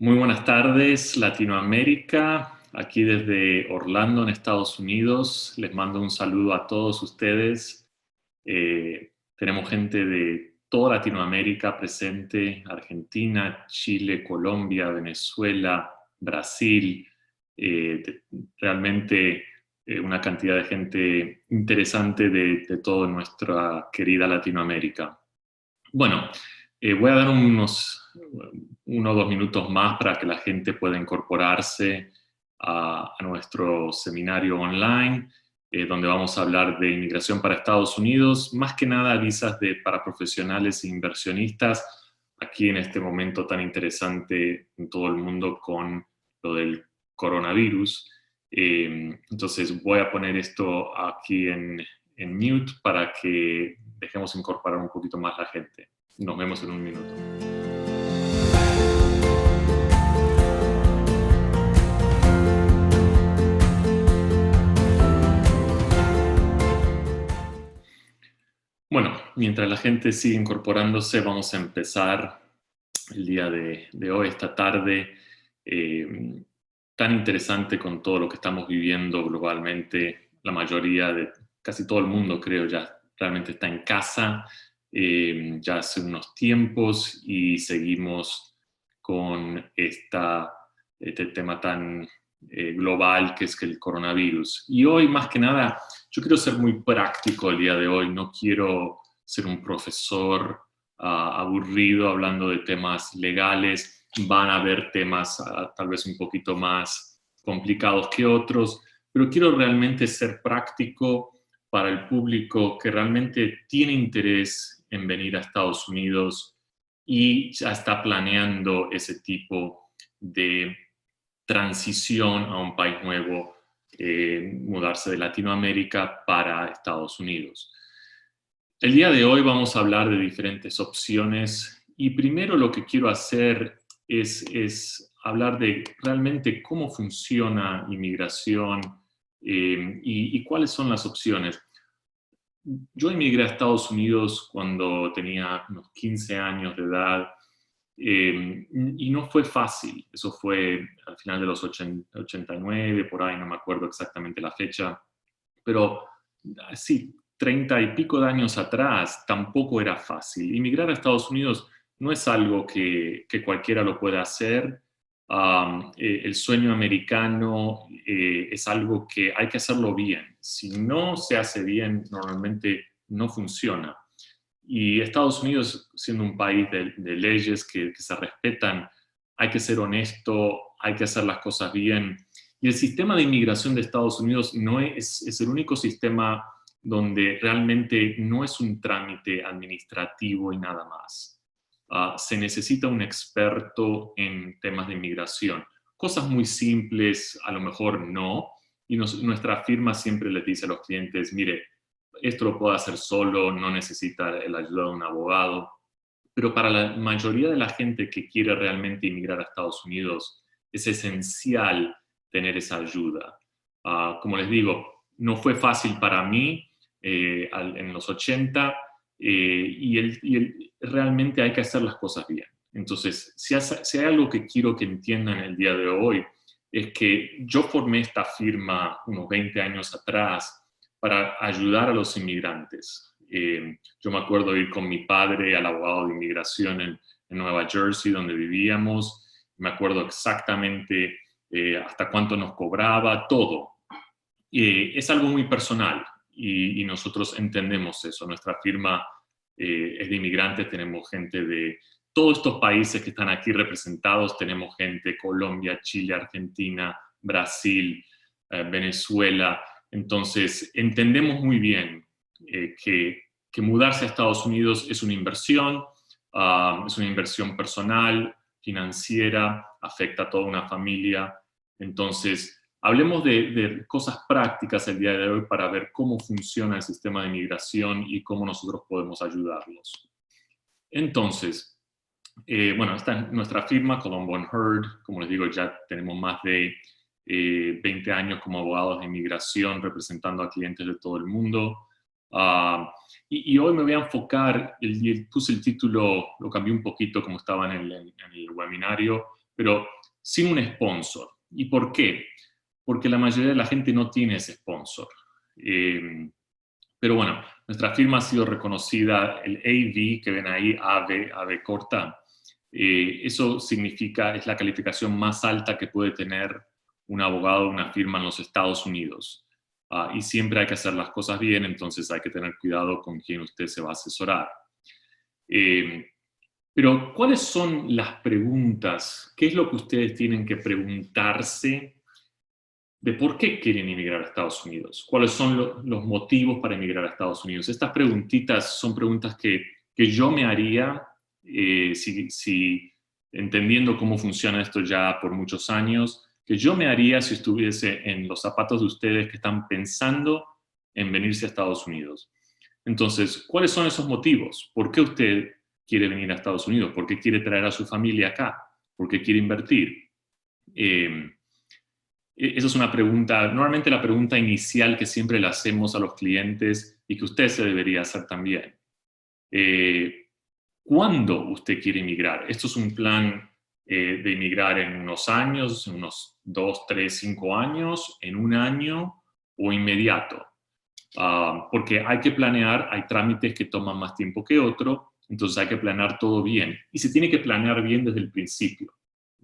Muy buenas tardes, Latinoamérica. Aquí desde Orlando, en Estados Unidos. Les mando un saludo a todos ustedes. Tenemos gente de toda Latinoamérica presente: Argentina, Chile, Colombia, Venezuela, Brasil. Realmente una cantidad de gente interesante de toda nuestra querida Latinoamérica. Bueno, voy a dar unos 1 o 2 minutos más para que la gente pueda incorporarse a nuestro seminario online, donde vamos a hablar de inmigración para Estados Unidos, más que nada visas para profesionales e inversionistas, aquí en este momento tan interesante en todo el mundo con lo del coronavirus. Entonces voy a poner esto aquí en mute para que dejemos incorporar un poquito más la gente. Nos vemos en un minuto. Bueno, mientras la gente sigue incorporándose, vamos a empezar el día de hoy, esta tarde, tan interesante con todo lo que estamos viviendo globalmente. La mayoría de casi todo el mundo, creo, ya realmente está en casa ya hace unos tiempos, y seguimos con este tema tan global que es que el coronavirus. Y hoy, más que nada, yo quiero ser muy práctico el día de hoy. No quiero ser un profesor aburrido hablando de temas legales. Van a haber temas tal vez un poquito más complicados que otros, pero quiero realmente ser práctico para el público que realmente tiene interés en venir a Estados Unidos y ya está planeando ese tipo de transición a un país nuevo, mudarse de Latinoamérica para Estados Unidos. El día de hoy vamos a hablar de diferentes opciones, y primero lo que quiero hacer es hablar de realmente cómo funciona inmigración y cuáles son las opciones. Yo emigré a Estados Unidos cuando tenía unos 15 años de edad, y no fue fácil. Eso fue al final de los 89, por ahí, no me acuerdo exactamente la fecha, pero sí, 30 y pico de años atrás tampoco era fácil. Inmigrar a Estados Unidos no es algo que cualquiera lo pueda hacer. El sueño americano es algo que hay que hacerlo bien. Si no se hace bien, normalmente no funciona. Y Estados Unidos, siendo un país de leyes que se respetan, hay que ser honesto, hay que hacer las cosas bien. Y el sistema de inmigración de Estados Unidos no es el único sistema donde realmente no es un trámite administrativo y nada más. Se necesita un experto en temas de inmigración. Cosas muy simples, a lo mejor no. Y nuestra firma siempre les dice a los clientes: mire, esto lo puede hacer solo, no necesita la ayuda de un abogado. Pero para la mayoría de la gente que quiere realmente inmigrar a Estados Unidos, es esencial tener esa ayuda. Como les digo, no fue fácil para mí en los 80, realmente hay que hacer las cosas bien. Entonces, si hay algo que quiero que entiendan el día de hoy, es que yo formé esta firma unos 20 años atrás para ayudar a los inmigrantes. Yo me acuerdo ir con mi padre al abogado de inmigración en Nueva Jersey, donde vivíamos. Me acuerdo exactamente hasta cuánto nos cobraba, todo. Es algo muy personal, y nosotros entendemos eso. Nuestra firma es de inmigrantes, tenemos gente de todos estos países que están aquí representados. Tenemos gente de Colombia, Chile, Argentina, Brasil, Venezuela. Entonces, entendemos muy bien que mudarse a Estados Unidos es una inversión personal, financiera, afecta a toda una familia. Entonces, hablemos de cosas prácticas el día de hoy para ver cómo funciona el sistema de inmigración y cómo nosotros podemos ayudarlos. Entonces, bueno, esta es nuestra firma, Colombo & Hurd. Como les digo, ya tenemos más de 20 años como abogados de inmigración representando a clientes de todo el mundo. Y hoy me voy a enfocar, puse el título, lo cambié un poquito como estaba en el webinario, pero sin un sponsor. ¿Y por qué? Porque la mayoría de la gente no tiene ese sponsor. Pero bueno, nuestra firma ha sido reconocida, el AV, que ven ahí, AV corta, eso significa, es la calificación más alta que puede tener un abogado de una firma en los Estados Unidos. Y siempre hay que hacer las cosas bien, entonces hay que tener cuidado con quién usted se va a asesorar. Pero, ¿cuáles son las preguntas? ¿Qué es lo que ustedes tienen que preguntarse de por qué quieren emigrar a Estados Unidos? ¿Cuáles son los motivos para emigrar a Estados Unidos? Estas preguntitas son preguntas que yo me haría si entendiendo cómo funciona esto ya por muchos años, que yo me haría si estuviese en los zapatos de ustedes que están pensando en venirse a Estados Unidos. Entonces, ¿cuáles son esos motivos? ¿Por qué usted quiere venir a Estados Unidos? ¿Por qué quiere traer a su familia acá? ¿Por qué quiere invertir? Esa es una pregunta, normalmente la pregunta inicial que siempre le hacemos a los clientes y que usted se debería hacer también. ¿Cuándo usted quiere emigrar? Esto es un plan de emigrar en unos años, en unos 2, 3, 5 años, en un año o inmediato. Porque hay que planear, hay trámites que toman más tiempo que otro, entonces hay que planear todo bien. Y se tiene que planear bien desde el principio.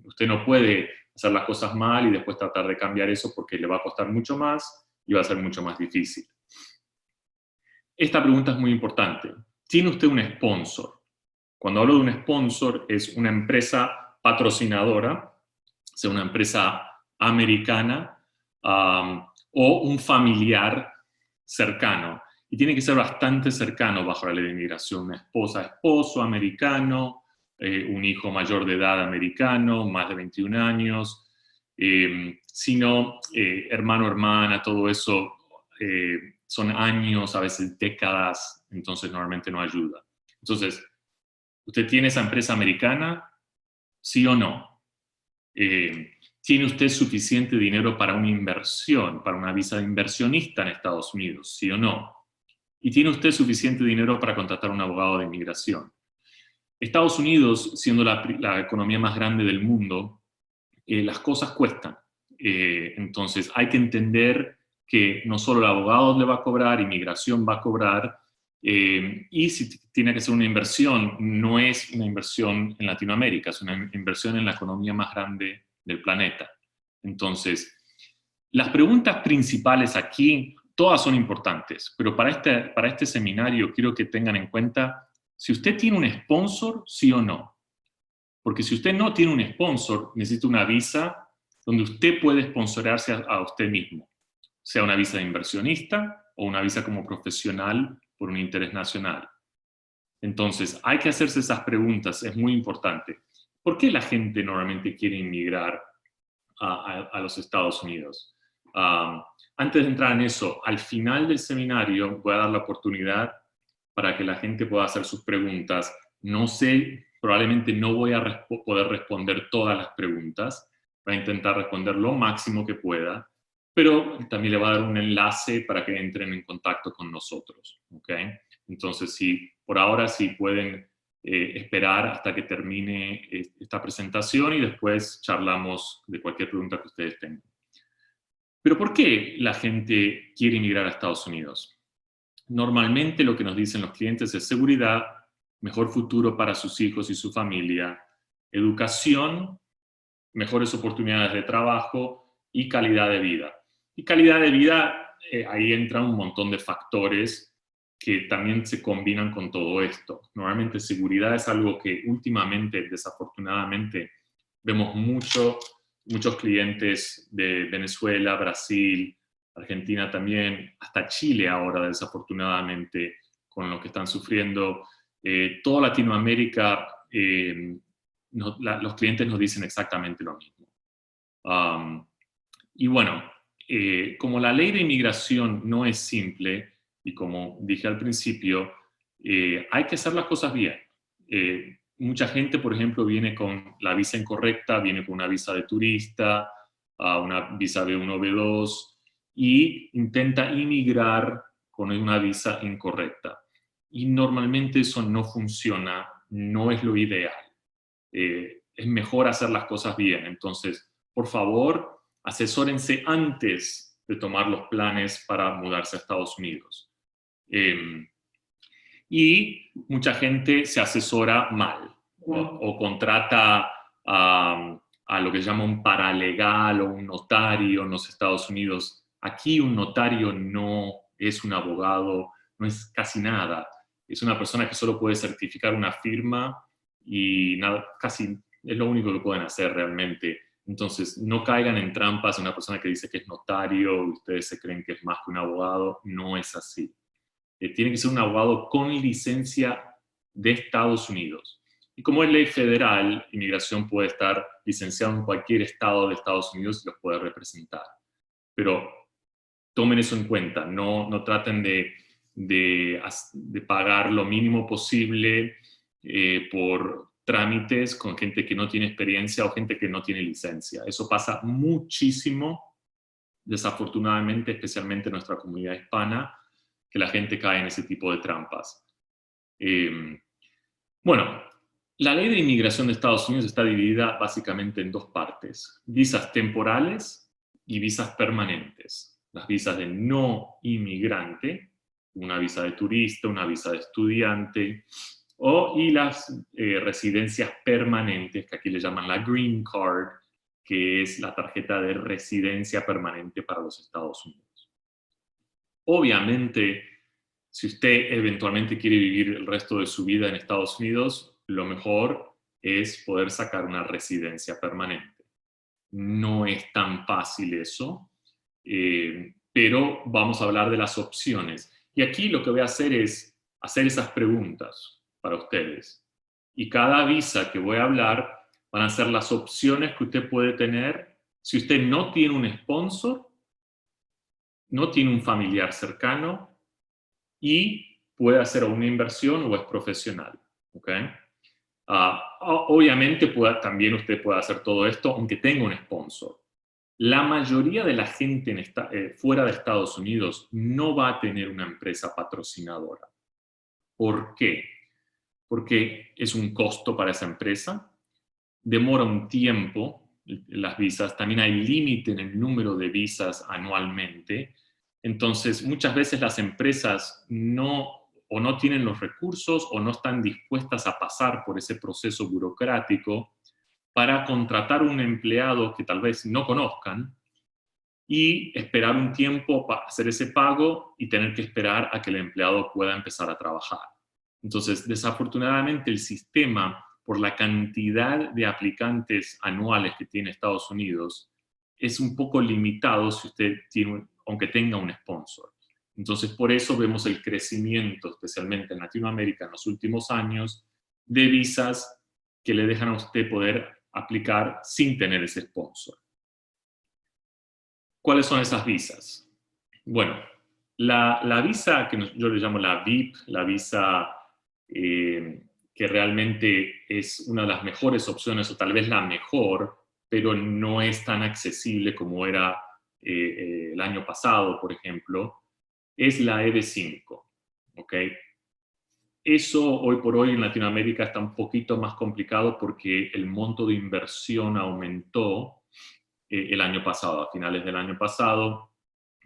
Usted no puede hacer las cosas mal y después tratar de cambiar eso porque le va a costar mucho más y va a ser mucho más difícil. Esta pregunta es muy importante. ¿Tiene usted un sponsor? Cuando hablo de un sponsor, es una empresa patrocinadora, sea una empresa americana o un familiar cercano. Y tiene que ser bastante cercano bajo la ley de inmigración. Una esposa, esposo americano, un hijo mayor de edad americano, más de 21 años. Sino hermano, hermana, todo eso son años, a veces décadas, entonces normalmente no ayuda. Entonces, ¿usted tiene esa empresa americana? ¿Sí o no? ¿Tiene usted suficiente dinero para una inversión, para una visa de inversionista en Estados Unidos? ¿Sí o no? ¿Y tiene usted suficiente dinero para contratar a un abogado de inmigración? Estados Unidos, siendo la economía más grande del mundo, las cosas cuestan. Entonces hay que entender que no solo el abogado le va a cobrar, inmigración va a cobrar, y si tiene que ser una inversión, no es una inversión en Latinoamérica, es una inversión en la economía más grande del planeta. Entonces, las preguntas principales aquí, todas son importantes, pero para este seminario quiero que tengan en cuenta si usted tiene un sponsor, sí o no. Porque si usted no tiene un sponsor, necesita una visa donde usted puede sponsorarse a usted mismo, sea una visa de inversionista o una visa como profesional por un interés nacional. Entonces, hay que hacerse esas preguntas, es muy importante. ¿Por qué la gente normalmente quiere inmigrar a los Estados Unidos? Antes de entrar en eso, al final del seminario voy a dar la oportunidad para que la gente pueda hacer sus preguntas. No sé, probablemente no voy a poder responder todas las preguntas, voy a intentar responder lo máximo que pueda, pero también le voy a dar un enlace para que entren en contacto con nosotros, ¿ok? Entonces, por ahora sí pueden esperar hasta que termine esta presentación y después charlamos de cualquier pregunta que ustedes tengan. Pero ¿por qué la gente quiere emigrar a Estados Unidos? Normalmente lo que nos dicen los clientes es seguridad, mejor futuro para sus hijos y su familia, educación, mejores oportunidades de trabajo y calidad de vida. Y calidad de vida, ahí entran un montón de factores que también se combinan con todo esto. Normalmente seguridad es algo que últimamente, desafortunadamente, vemos muchos clientes de Venezuela, Brasil, Argentina también, hasta Chile ahora, desafortunadamente, con lo que están sufriendo. Toda Latinoamérica, los clientes nos dicen exactamente lo mismo. Y bueno, como la ley de inmigración no es simple, y como dije al principio, hay que hacer las cosas bien. Mucha gente, por ejemplo, viene con la visa incorrecta, viene con una visa de turista, una visa B1, B2, y intenta inmigrar con una visa incorrecta. Y normalmente eso no funciona, no es lo ideal. es mejor hacer las cosas bien. Entonces, por favor, asesórense antes de tomar los planes para mudarse a Estados Unidos. Y mucha gente se asesora mal o contrata a lo que se llama un paralegal o un notario en los Estados Unidos. Aquí un notario no es un abogado, no es casi nada. Es una persona que solo puede certificar una firma y nada, casi es lo único que pueden hacer realmente. Entonces, no caigan en trampas de una persona que dice que es notario y ustedes se creen que es más que un abogado. No es así. Tiene que ser un abogado con licencia de Estados Unidos. Y como es ley federal, inmigración puede estar licenciado en cualquier estado de Estados Unidos y los puede representar. Pero tomen eso en cuenta, no traten de pagar lo mínimo posible por trámites con gente que no tiene experiencia o gente que no tiene licencia. Eso pasa muchísimo, desafortunadamente, especialmente en nuestra comunidad hispana, que la gente cae en ese tipo de trampas. Bueno, la ley de inmigración de Estados Unidos está dividida básicamente en dos partes: visas temporales y visas permanentes. Las visas de no inmigrante, una visa de turista, una visa de estudiante, y las residencias permanentes, que aquí le llaman la Green Card, que es la tarjeta de residencia permanente para los Estados Unidos. Obviamente, si usted eventualmente quiere vivir el resto de su vida en Estados Unidos, lo mejor es poder sacar una residencia permanente. No es tan fácil eso, pero vamos a hablar de las opciones. Y aquí lo que voy a hacer es hacer esas preguntas para ustedes. Y cada visa que voy a hablar van a ser las opciones que usted puede tener si usted no tiene un sponsor, no tiene un familiar cercano y puede hacer una inversión o es profesional. ¿Okay? Obviamente también usted puede hacer todo esto aunque tenga un sponsor. La mayoría de la gente fuera de Estados Unidos no va a tener una empresa patrocinadora. ¿Por qué? Porque es un costo para esa empresa, demora un tiempo las visas, también hay límite en el número de visas anualmente. Entonces, muchas veces las empresas no tienen los recursos o no están dispuestas a pasar por ese proceso burocrático para contratar un empleado que tal vez no conozcan y esperar un tiempo para hacer ese pago y tener que esperar a que el empleado pueda empezar a trabajar. Entonces, desafortunadamente, el sistema, por la cantidad de aplicantes anuales que tiene Estados Unidos, es un poco limitado si usted tiene, aunque tenga un sponsor. Entonces, por eso vemos el crecimiento, especialmente en Latinoamérica en los últimos años, de visas que le dejan a usted poder aplicar sin tener ese sponsor. ¿Cuáles son esas visas? Bueno, la visa que yo le llamo la VIP, la visa que realmente es una de las mejores opciones, o tal vez la mejor, pero no es tan accesible como era el año pasado, por ejemplo, es la EB5. ¿Okay? Eso hoy por hoy en Latinoamérica está un poquito más complicado porque el monto de inversión aumentó el año pasado, a finales del año pasado,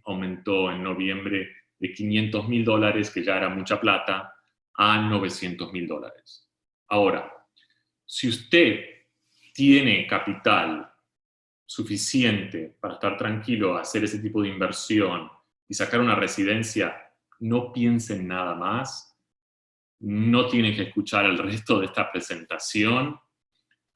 aumentó en noviembre de $500,000, que ya era mucha plata, a $900,000. Ahora, si usted tiene capital suficiente para estar tranquilo, hacer ese tipo de inversión y sacar una residencia, no piense en nada más, no tiene que escuchar el resto de esta presentación,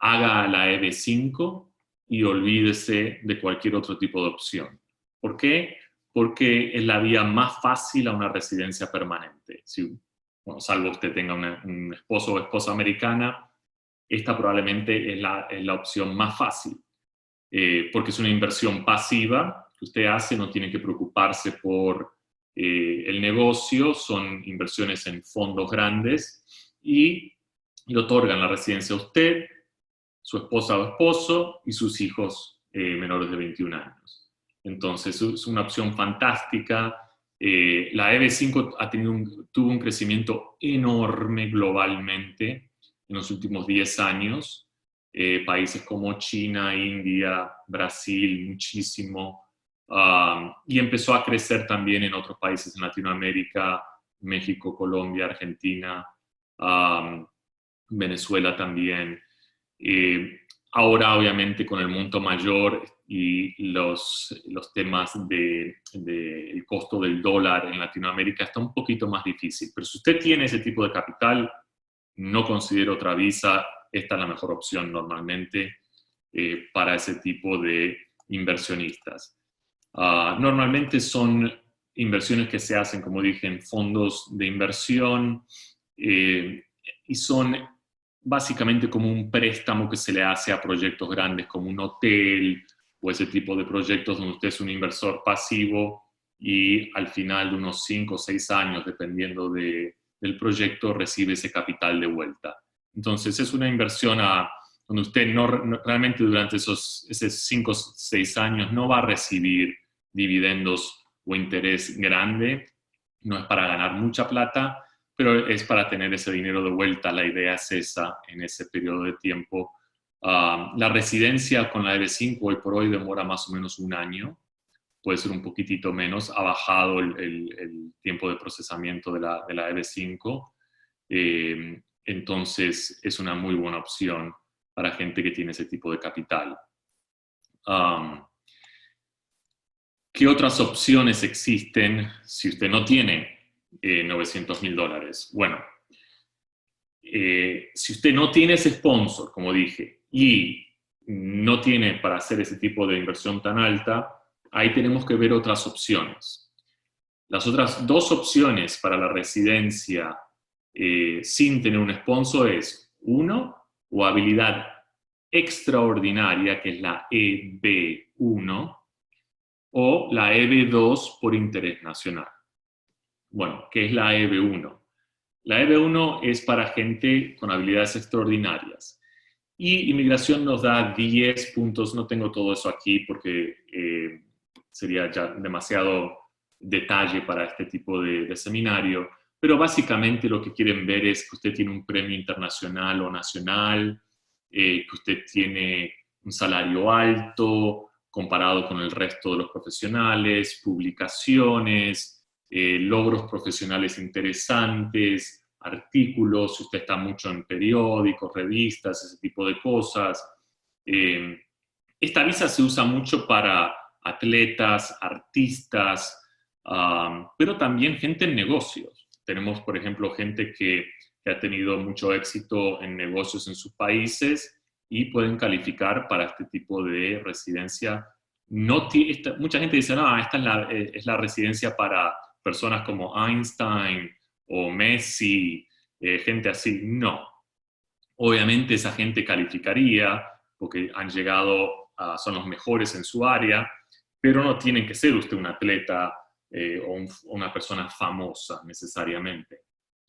haga la EB5 y olvídese de cualquier otro tipo de opción. ¿Por qué? Porque es la vía más fácil a una residencia permanente. Salvo usted tenga un esposo o esposa americana, esta probablemente es la opción más fácil, porque es una inversión pasiva que usted hace, no tiene que preocuparse por el negocio, son inversiones en fondos grandes y le otorgan la residencia a usted, su esposa o esposo y sus hijos menores de 21 años. Entonces, es una opción fantástica. La EB5 tuvo un crecimiento enorme globalmente en los últimos 10 años. países como China, India, Brasil, muchísimo. Y empezó a crecer también en otros países en Latinoamérica, México, Colombia, Argentina, Venezuela también. Ahora, obviamente, con el monto mayor y los temas del costo del dólar en Latinoamérica está un poquito más difícil. Pero si usted tiene ese tipo de capital, no considero otra visa. Esta es la mejor opción normalmente para ese tipo de inversionistas. Normalmente son inversiones que se hacen, como dije, en fondos de inversión y son básicamente como un préstamo que se le hace a proyectos grandes como un hotel o ese tipo de proyectos donde usted es un inversor pasivo y al final de unos 5 o 6 años, dependiendo del proyecto, recibe ese capital de vuelta. Entonces es una inversión donde usted realmente durante esos 5 o 6 años no va a recibir dividendos o interés grande, no es para ganar mucha plata, pero es para tener ese dinero de vuelta. La idea es esa en ese periodo de tiempo. La residencia con la EB5 hoy por hoy demora más o menos un año, puede ser un poquitito menos, ha bajado el tiempo de procesamiento de la EB5, entonces es una muy buena opción para gente que tiene ese tipo de capital. ¿Qué otras opciones existen si usted no tiene $900,000? Bueno, si usted no tiene ese sponsor, como dije, y no tiene para hacer ese tipo de inversión tan alta, ahí tenemos que ver otras opciones. Las otras dos opciones para la residencia sin tener un sponsor es, uno, o habilidad extraordinaria, que es la EB1, o la EB2 por interés nacional. Bueno, ¿qué es la EB1? La EB1 es para gente con habilidades extraordinarias. Y inmigración nos da 10 puntos, no tengo todo eso aquí porque sería ya demasiado detalle para este tipo de seminario, pero básicamente lo que quieren ver es que usted tiene un premio internacional o nacional, que usted tiene un salario alto comparado con el resto de los profesionales, publicaciones, logros profesionales interesantes, artículos, si usted está mucho en periódicos, revistas, ese tipo de cosas. Esta visa se usa mucho para atletas, artistas, pero también gente en negocios. Tenemos, por ejemplo, gente que ha tenido mucho éxito en negocios en sus países y pueden calificar para este tipo de residencia. Mucha gente dice, no, esta es la residencia para personas como Einstein o Messi, gente así. No. Obviamente esa gente calificaría porque han llegado, son los mejores en su área, pero no tienen que ser usted un atleta o una persona famosa necesariamente.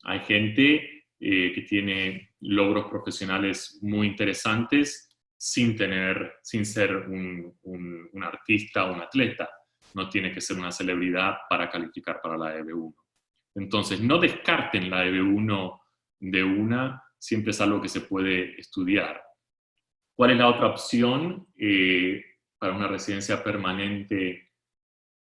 Hay gente que tiene logros profesionales muy interesantes sin ser un artista o un atleta. No tiene que ser una celebridad para calificar para la EB1. Entonces, no descarten la EB1 de una, siempre es algo que se puede estudiar. ¿Cuál es la otra opción para una residencia permanente?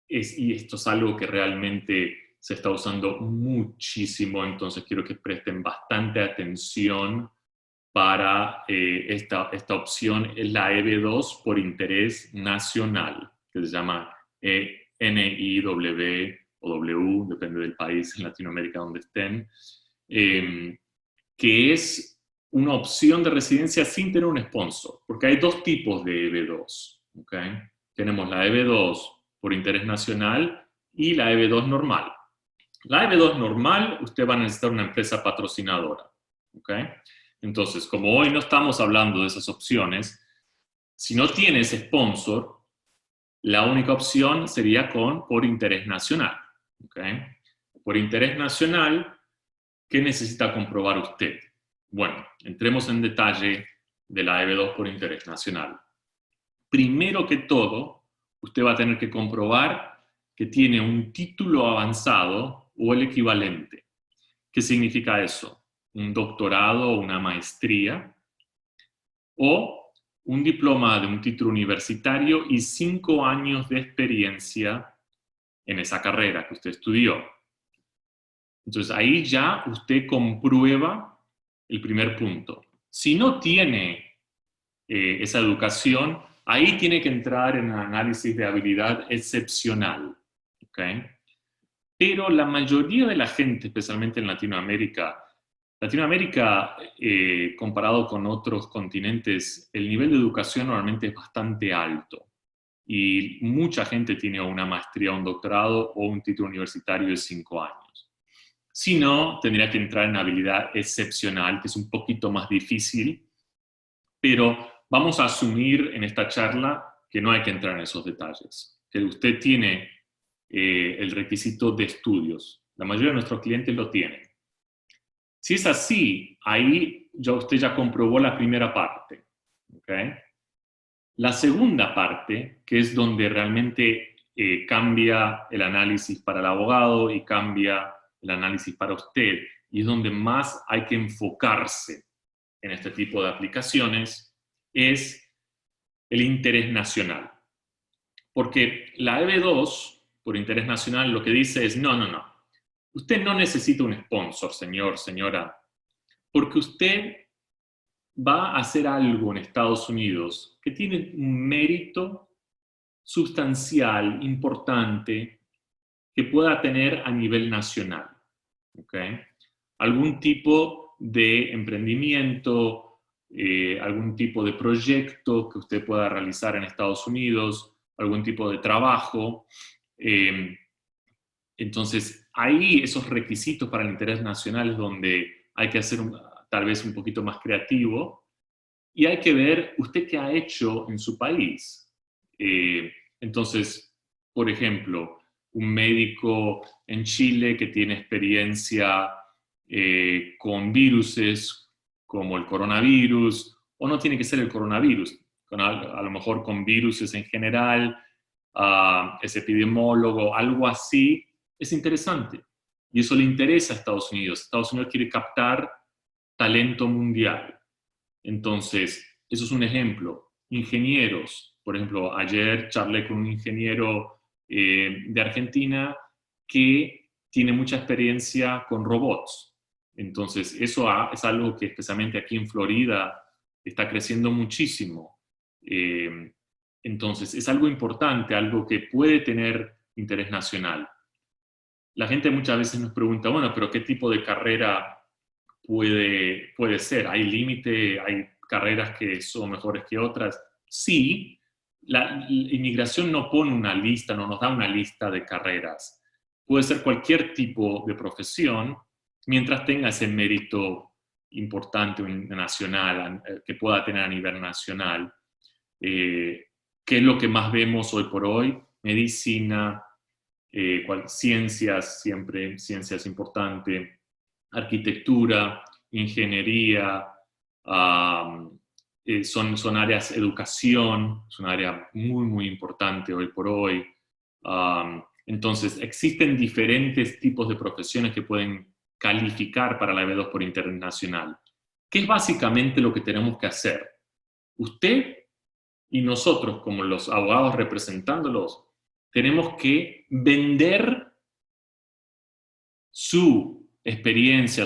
Y esto es algo que realmente se está usando muchísimo, entonces quiero que presten bastante atención para esta opción, es la EB2 por interés nacional, que se llama NIW o W, depende del país en Latinoamérica donde estén, que es una opción de residencia sin tener un sponsor, porque hay dos tipos de EB2. ¿Okay? Tenemos la EB2 por interés nacional y la EB2 normal. La EB2 normal, usted va a necesitar una empresa patrocinadora. ¿Okay? Entonces, como hoy no estamos hablando de esas opciones, si no tiene ese sponsor, la única opción sería por interés nacional. ¿Okay? Por interés nacional, ¿qué necesita comprobar usted? Bueno, entremos en detalle de la EB2 por interés nacional. Primero que todo, usted va a tener que comprobar que tiene un título avanzado o el equivalente. ¿Qué significa eso? Un doctorado o una maestría o un diploma de un título universitario y 5 años de experiencia en esa carrera que usted estudió. Entonces ahí ya usted comprueba el primer punto. Si no tiene esa educación, ahí tiene que entrar en un análisis de habilidad excepcional. ¿Okay? Pero la mayoría de la gente, especialmente en Latinoamérica, comparado con otros continentes, el nivel de educación normalmente es bastante alto. Y mucha gente tiene una maestría, un doctorado o un título universitario de 5 años. Si no, tendría que entrar en habilidad excepcional, que es un poquito más difícil, pero vamos a asumir en esta charla que no hay que entrar en esos detalles, que usted tiene el requisito de estudios. La mayoría de nuestros clientes lo tienen. Si es así, ahí usted ya comprobó la primera parte. ¿Okay? La segunda parte, que es donde realmente cambia el análisis para el abogado y cambia el análisis para usted, y es donde más hay que enfocarse en este tipo de aplicaciones, es el interés nacional. Porque la EB2, por interés nacional, lo que dice es, no. Usted no necesita un sponsor, señor, señora, porque usted va a hacer algo en Estados Unidos que tiene un mérito sustancial, importante, que pueda tener a nivel nacional. ¿Okay? Algún tipo de emprendimiento, algún tipo de proyecto que usted pueda realizar en Estados Unidos, algún tipo de trabajo. Entonces, ahí esos requisitos para el interés nacional es donde hay que hacer tal vez un poquito más creativo y hay que ver usted qué ha hecho en su país. Entonces, por ejemplo, un médico en Chile que tiene experiencia con viruses como el coronavirus, o no tiene que ser el coronavirus, a lo mejor con viruses en general, es epidemiólogo, algo así, es interesante. Y eso le interesa a Estados Unidos. Estados Unidos quiere captar talento mundial. Entonces, eso es un ejemplo. Ingenieros, por ejemplo, ayer charlé con un ingeniero de Argentina que tiene mucha experiencia con robots. Entonces, eso es algo que especialmente aquí en Florida está creciendo muchísimo. Entonces, es algo importante, algo que puede tener interés nacional. La gente muchas veces nos pregunta, bueno, pero ¿qué tipo de carrera puede ser? ¿Hay límite? ¿Hay carreras que son mejores que otras? Sí, la inmigración no pone una lista, no nos da una lista de carreras. Puede ser cualquier tipo de profesión, mientras tenga ese mérito importante nacional, que pueda tener a nivel nacional. ¿Qué es lo que más vemos hoy por hoy? Medicina, ciencias, siempre ciencia es importante, arquitectura, ingeniería, son áreas, educación, es un área muy importante hoy por hoy. Entonces, existen diferentes tipos de profesiones que pueden calificar para la EB2 por internacional. ¿Qué es básicamente lo que tenemos que hacer? Usted y nosotros, como los abogados representándolos, tenemos que vender su experiencia,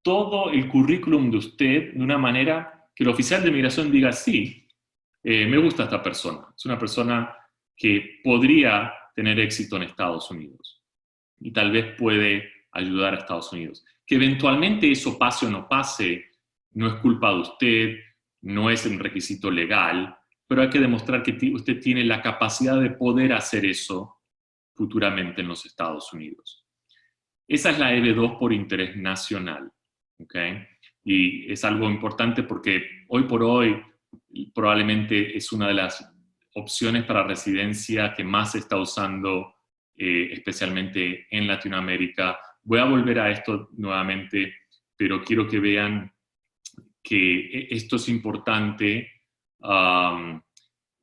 todo el currículum de usted de una manera que el oficial de migración diga, sí, me gusta esta persona. Es una persona que podría tener éxito en Estados Unidos y tal vez puede ayudar a Estados Unidos. Que eventualmente eso pase o no pase, no es culpa de usted, no es un requisito legal, pero hay que demostrar que usted tiene la capacidad de poder hacer eso futuramente en los Estados Unidos. Esa es la EB2 por interés nacional, ¿ok? Y es algo importante porque hoy por hoy probablemente es una de las opciones para residencia que más se está usando, especialmente en Latinoamérica. Voy a volver a esto nuevamente, pero quiero que vean que esto es importante.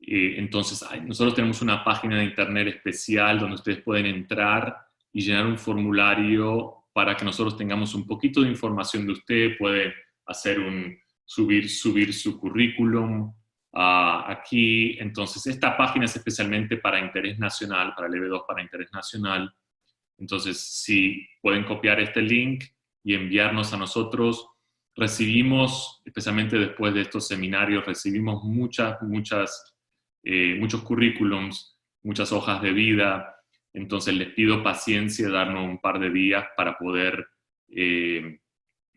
Entonces, nosotros tenemos una página de internet especial donde ustedes pueden entrar y llenar un formulario para que nosotros tengamos un poquito de información de usted. Puede hacer subir su currículum aquí. Entonces, esta página es especialmente para interés nacional, para el EB2 para interés nacional. Entonces, si pueden copiar este link y enviarnos a nosotros, recibimos, especialmente después de estos seminarios, recibimos muchos currículums, muchas hojas de vida. Entonces, les pido paciencia, darnos un par de días para poder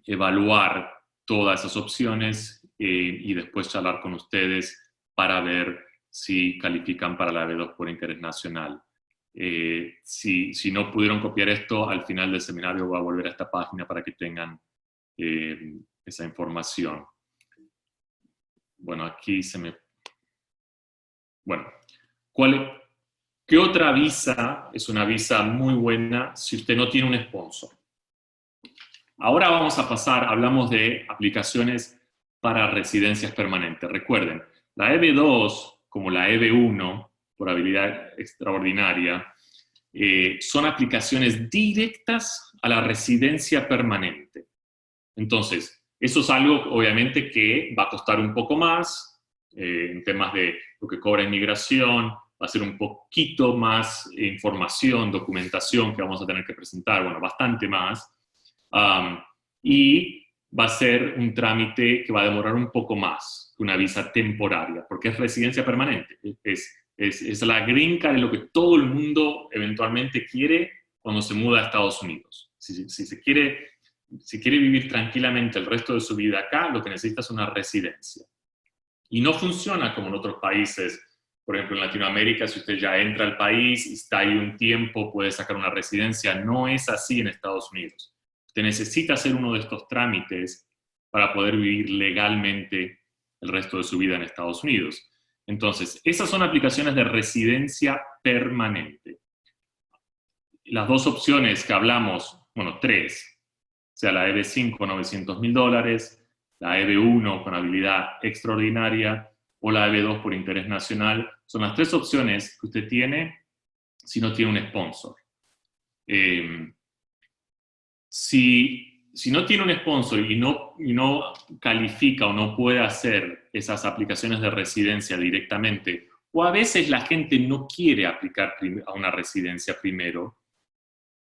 evaluar todas esas opciones y después charlar con ustedes para ver si califican para la B2 por interés nacional. Si no pudieron copiar esto, al final del seminario voy a volver a esta página para que tengan esa información. Bueno, aquí se me... Bueno, ¿qué otra visa es una visa muy buena si usted no tiene un sponsor? Ahora vamos a pasar, hablamos de aplicaciones para residencias permanentes. Recuerden, la EB2, como la EB1, por habilidad extraordinaria, son aplicaciones directas a la residencia permanente. Entonces, eso es algo, obviamente, que va a costar un poco más, en temas de lo que cobra inmigración, va a ser un poquito más información, documentación que vamos a tener que presentar, bueno, bastante más. Y va a ser un trámite que va a demorar un poco más que una visa temporaria, porque es residencia permanente. Es la green card, es lo que todo el mundo eventualmente quiere cuando se muda a Estados Unidos. Si quiere vivir tranquilamente el resto de su vida acá, lo que necesita es una residencia. Y no funciona como en otros países. Por ejemplo, en Latinoamérica, si usted ya entra al país y está ahí un tiempo, puede sacar una residencia. No es así en Estados Unidos. Usted necesita hacer uno de estos trámites para poder vivir legalmente el resto de su vida en Estados Unidos. Entonces, esas son aplicaciones de residencia permanente. Las dos opciones que hablamos, bueno, tres, o sea, la EB5, $900,000, la EB1 con habilidad extraordinaria o la EB2 por interés nacional, son las tres opciones que usted tiene si no tiene un sponsor. Si no tiene un sponsor y no califica o no puede hacer esas aplicaciones de residencia directamente, o a veces la gente no quiere aplicar a una residencia primero,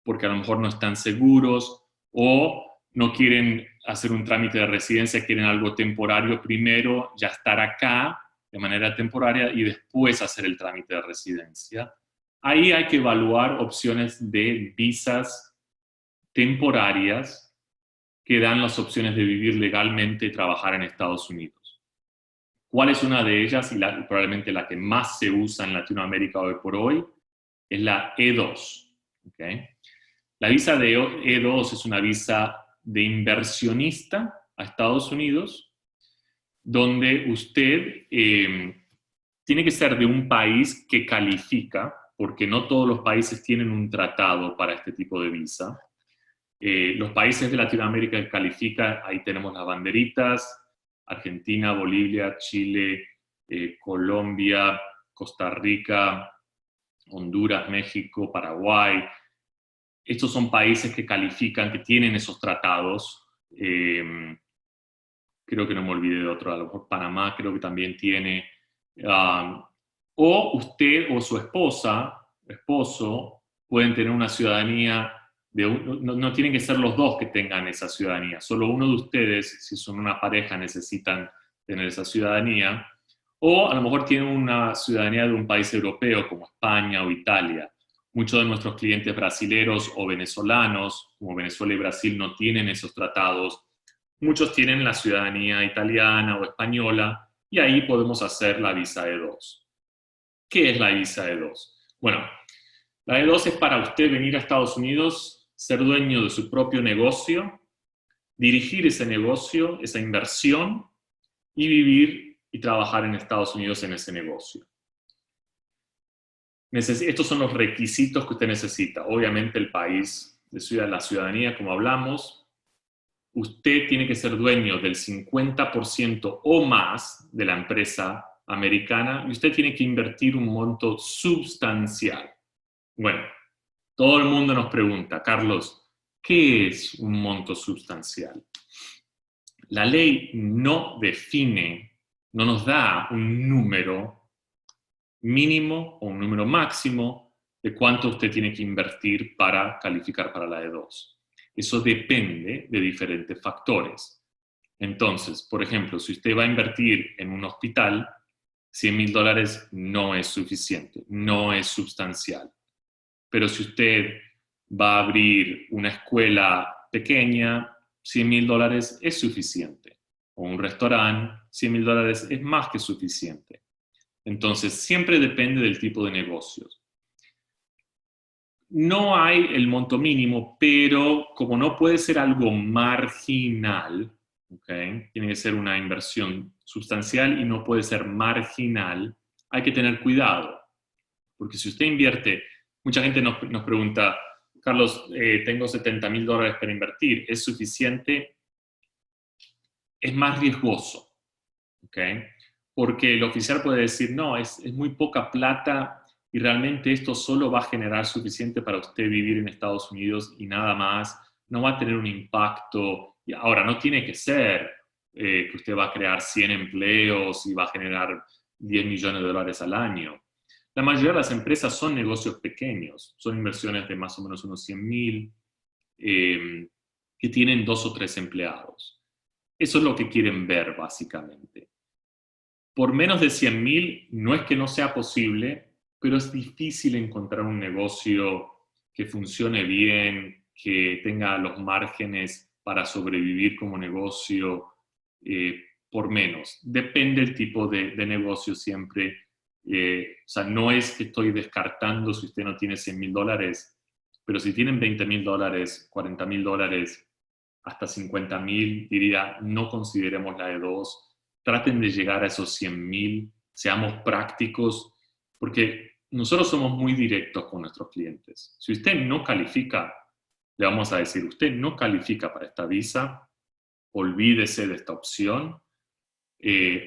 porque a lo mejor no están seguros, o no quieren hacer un trámite de residencia, quieren algo temporario primero, ya estar acá de manera temporaria y después hacer el trámite de residencia. Ahí hay que evaluar opciones de visas temporarias que dan las opciones de vivir legalmente y trabajar en Estados Unidos. ¿Cuál es una de ellas? Y probablemente la que más se usa en Latinoamérica hoy por hoy, es la E2. ¿Okay? La visa de E2 es una visa de inversionista a Estados Unidos, donde usted tiene que ser de un país que califica, porque no todos los países tienen un tratado para este tipo de visa. Los países de Latinoamérica que califican, ahí tenemos las banderitas: Argentina, Bolivia, Chile, Colombia, Costa Rica, Honduras, México, Paraguay. Estos son países que califican, que tienen esos tratados. Creo que no me olvidé de otro, a lo mejor Panamá creo que también tiene. O usted o su esposo, pueden tener una ciudadanía. No tienen que ser los dos que tengan esa ciudadanía, solo uno de ustedes, si son una pareja, necesitan tener esa ciudadanía, o a lo mejor tienen una ciudadanía de un país europeo como España o Italia. Muchos de nuestros clientes brasileros o venezolanos, como Venezuela y Brasil, no tienen esos tratados. Muchos tienen la ciudadanía italiana o española, y ahí podemos hacer la visa E2. ¿Qué es la visa E2? Bueno, la E2 es para usted venir a Estados Unidos, ser dueño de su propio negocio, dirigir ese negocio, esa inversión, y vivir y trabajar en Estados Unidos en ese negocio. Estos son los requisitos que usted necesita. Obviamente el país, la ciudadanía, como hablamos. Usted tiene que ser dueño del 50% o más de la empresa americana y usted tiene que invertir un monto sustancial. Bueno, todo el mundo nos pregunta, Carlos, ¿qué es un monto sustancial? la ley no define, no nos da un número mínimo o un número máximo de cuánto usted tiene que invertir para calificar para la E2. Eso depende de diferentes factores. Entonces, por ejemplo, si usted va a invertir en un hospital, $100,000 no es suficiente, no es sustancial. Pero si usted va a abrir una escuela pequeña, $100,000 es suficiente. O un restaurante, $100,000 es más que suficiente. Entonces, siempre depende del tipo de negocios. No hay el monto mínimo, pero como no puede ser algo marginal, ¿okay? Tiene que ser una inversión sustancial y no puede ser marginal, hay que tener cuidado. Porque si usted invierte, mucha gente nos pregunta, Carlos, tengo $70,000 para invertir, ¿es suficiente? Es más riesgoso, ¿ok? Porque el oficial puede decir, no, es muy poca plata y realmente esto solo va a generar suficiente para usted vivir en Estados Unidos y nada más, no va a tener un impacto. Y ahora, no tiene que ser que usted va a crear 100 empleos y va a generar $10 millones al año. La mayoría de las empresas son negocios pequeños, son inversiones de más o menos unos 100,000 que tienen 2 o 3 empleados. Eso es lo que quieren ver, básicamente. Por menos de 100,000 no es que no sea posible, pero es difícil encontrar un negocio que funcione bien, que tenga los márgenes para sobrevivir como negocio por menos. Depende del tipo de negocio siempre. O sea, no es que estoy descartando si usted no tiene $100,000, pero si tienen $20,000, $40,000, hasta $50,000, diría, no consideremos la E2, traten de llegar a esos 100,000, seamos prácticos, porque nosotros somos muy directos con nuestros clientes. Si usted no califica, le vamos a decir, usted no califica para esta visa, olvídese de esta opción.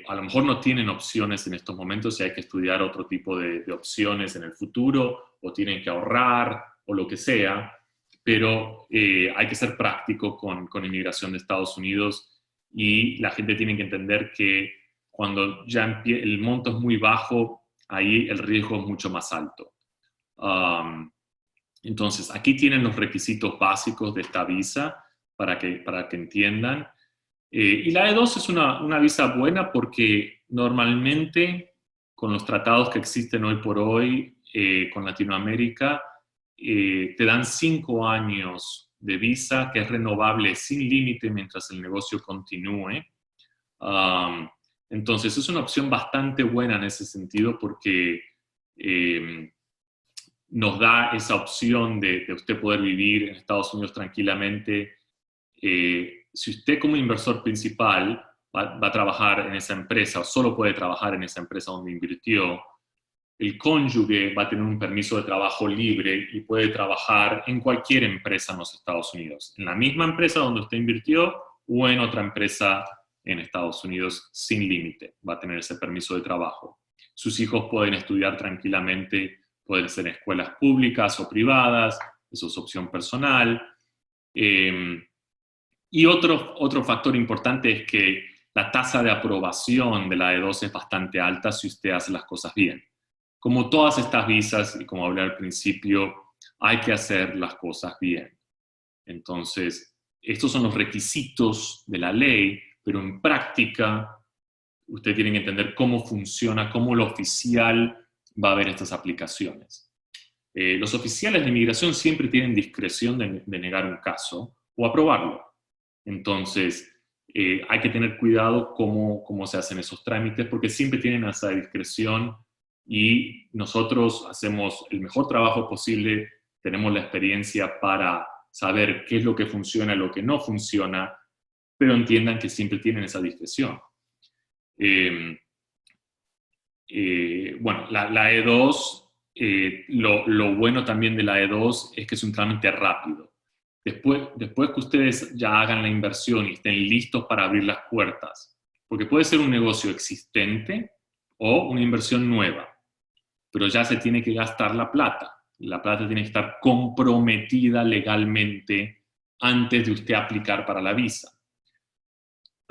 A lo mejor no tienen opciones en estos momentos y hay que estudiar otro tipo de opciones en el futuro, o tienen que ahorrar, o lo que sea, pero hay que ser práctico con inmigración de Estados Unidos y la gente tiene que entender que cuando ya el monto es muy bajo, ahí el riesgo es mucho más alto. Entonces, aquí tienen los requisitos básicos de esta visa para que entiendan. Y la E2 es una visa buena porque normalmente con los tratados que existen hoy por hoy con Latinoamérica, te dan 5 años de visa que es renovable sin límite mientras el negocio continúe. Um, entonces es una opción bastante buena en ese sentido porque nos da esa opción de usted poder vivir en Estados Unidos tranquilamente. Si usted como inversor principal va a trabajar en esa empresa o solo puede trabajar en esa empresa donde invirtió, el cónyuge va a tener un permiso de trabajo libre y puede trabajar en cualquier empresa en los Estados Unidos, en la misma empresa donde usted invirtió o en otra empresa en Estados Unidos sin límite. Va a tener ese permiso de trabajo. Sus hijos pueden estudiar tranquilamente, pueden ser en escuelas públicas o privadas, eso es opción personal. Y otro factor importante es que la tasa de aprobación de la E2 es bastante alta si usted hace las cosas bien. Como todas estas visas, y como hablé al principio, hay que hacer las cosas bien. Entonces, estos son los requisitos de la ley, pero en práctica, usted tiene que entender cómo funciona, cómo el oficial va a ver estas aplicaciones. Los oficiales de inmigración siempre tienen discreción de negar un caso o aprobarlo. Entonces, hay que tener cuidado cómo se hacen esos trámites, porque siempre tienen esa discreción y nosotros hacemos el mejor trabajo posible, tenemos la experiencia para saber qué es lo que funciona y lo que no funciona, pero entiendan que siempre tienen esa discreción. Bueno, la E2, lo bueno también de la E2 es que es un trámite rápido. Después que ustedes ya hagan la inversión y estén listos para abrir las puertas, porque puede ser un negocio existente o una inversión nueva, pero ya se tiene que gastar la plata. La plata tiene que estar comprometida legalmente antes de usted aplicar para la visa.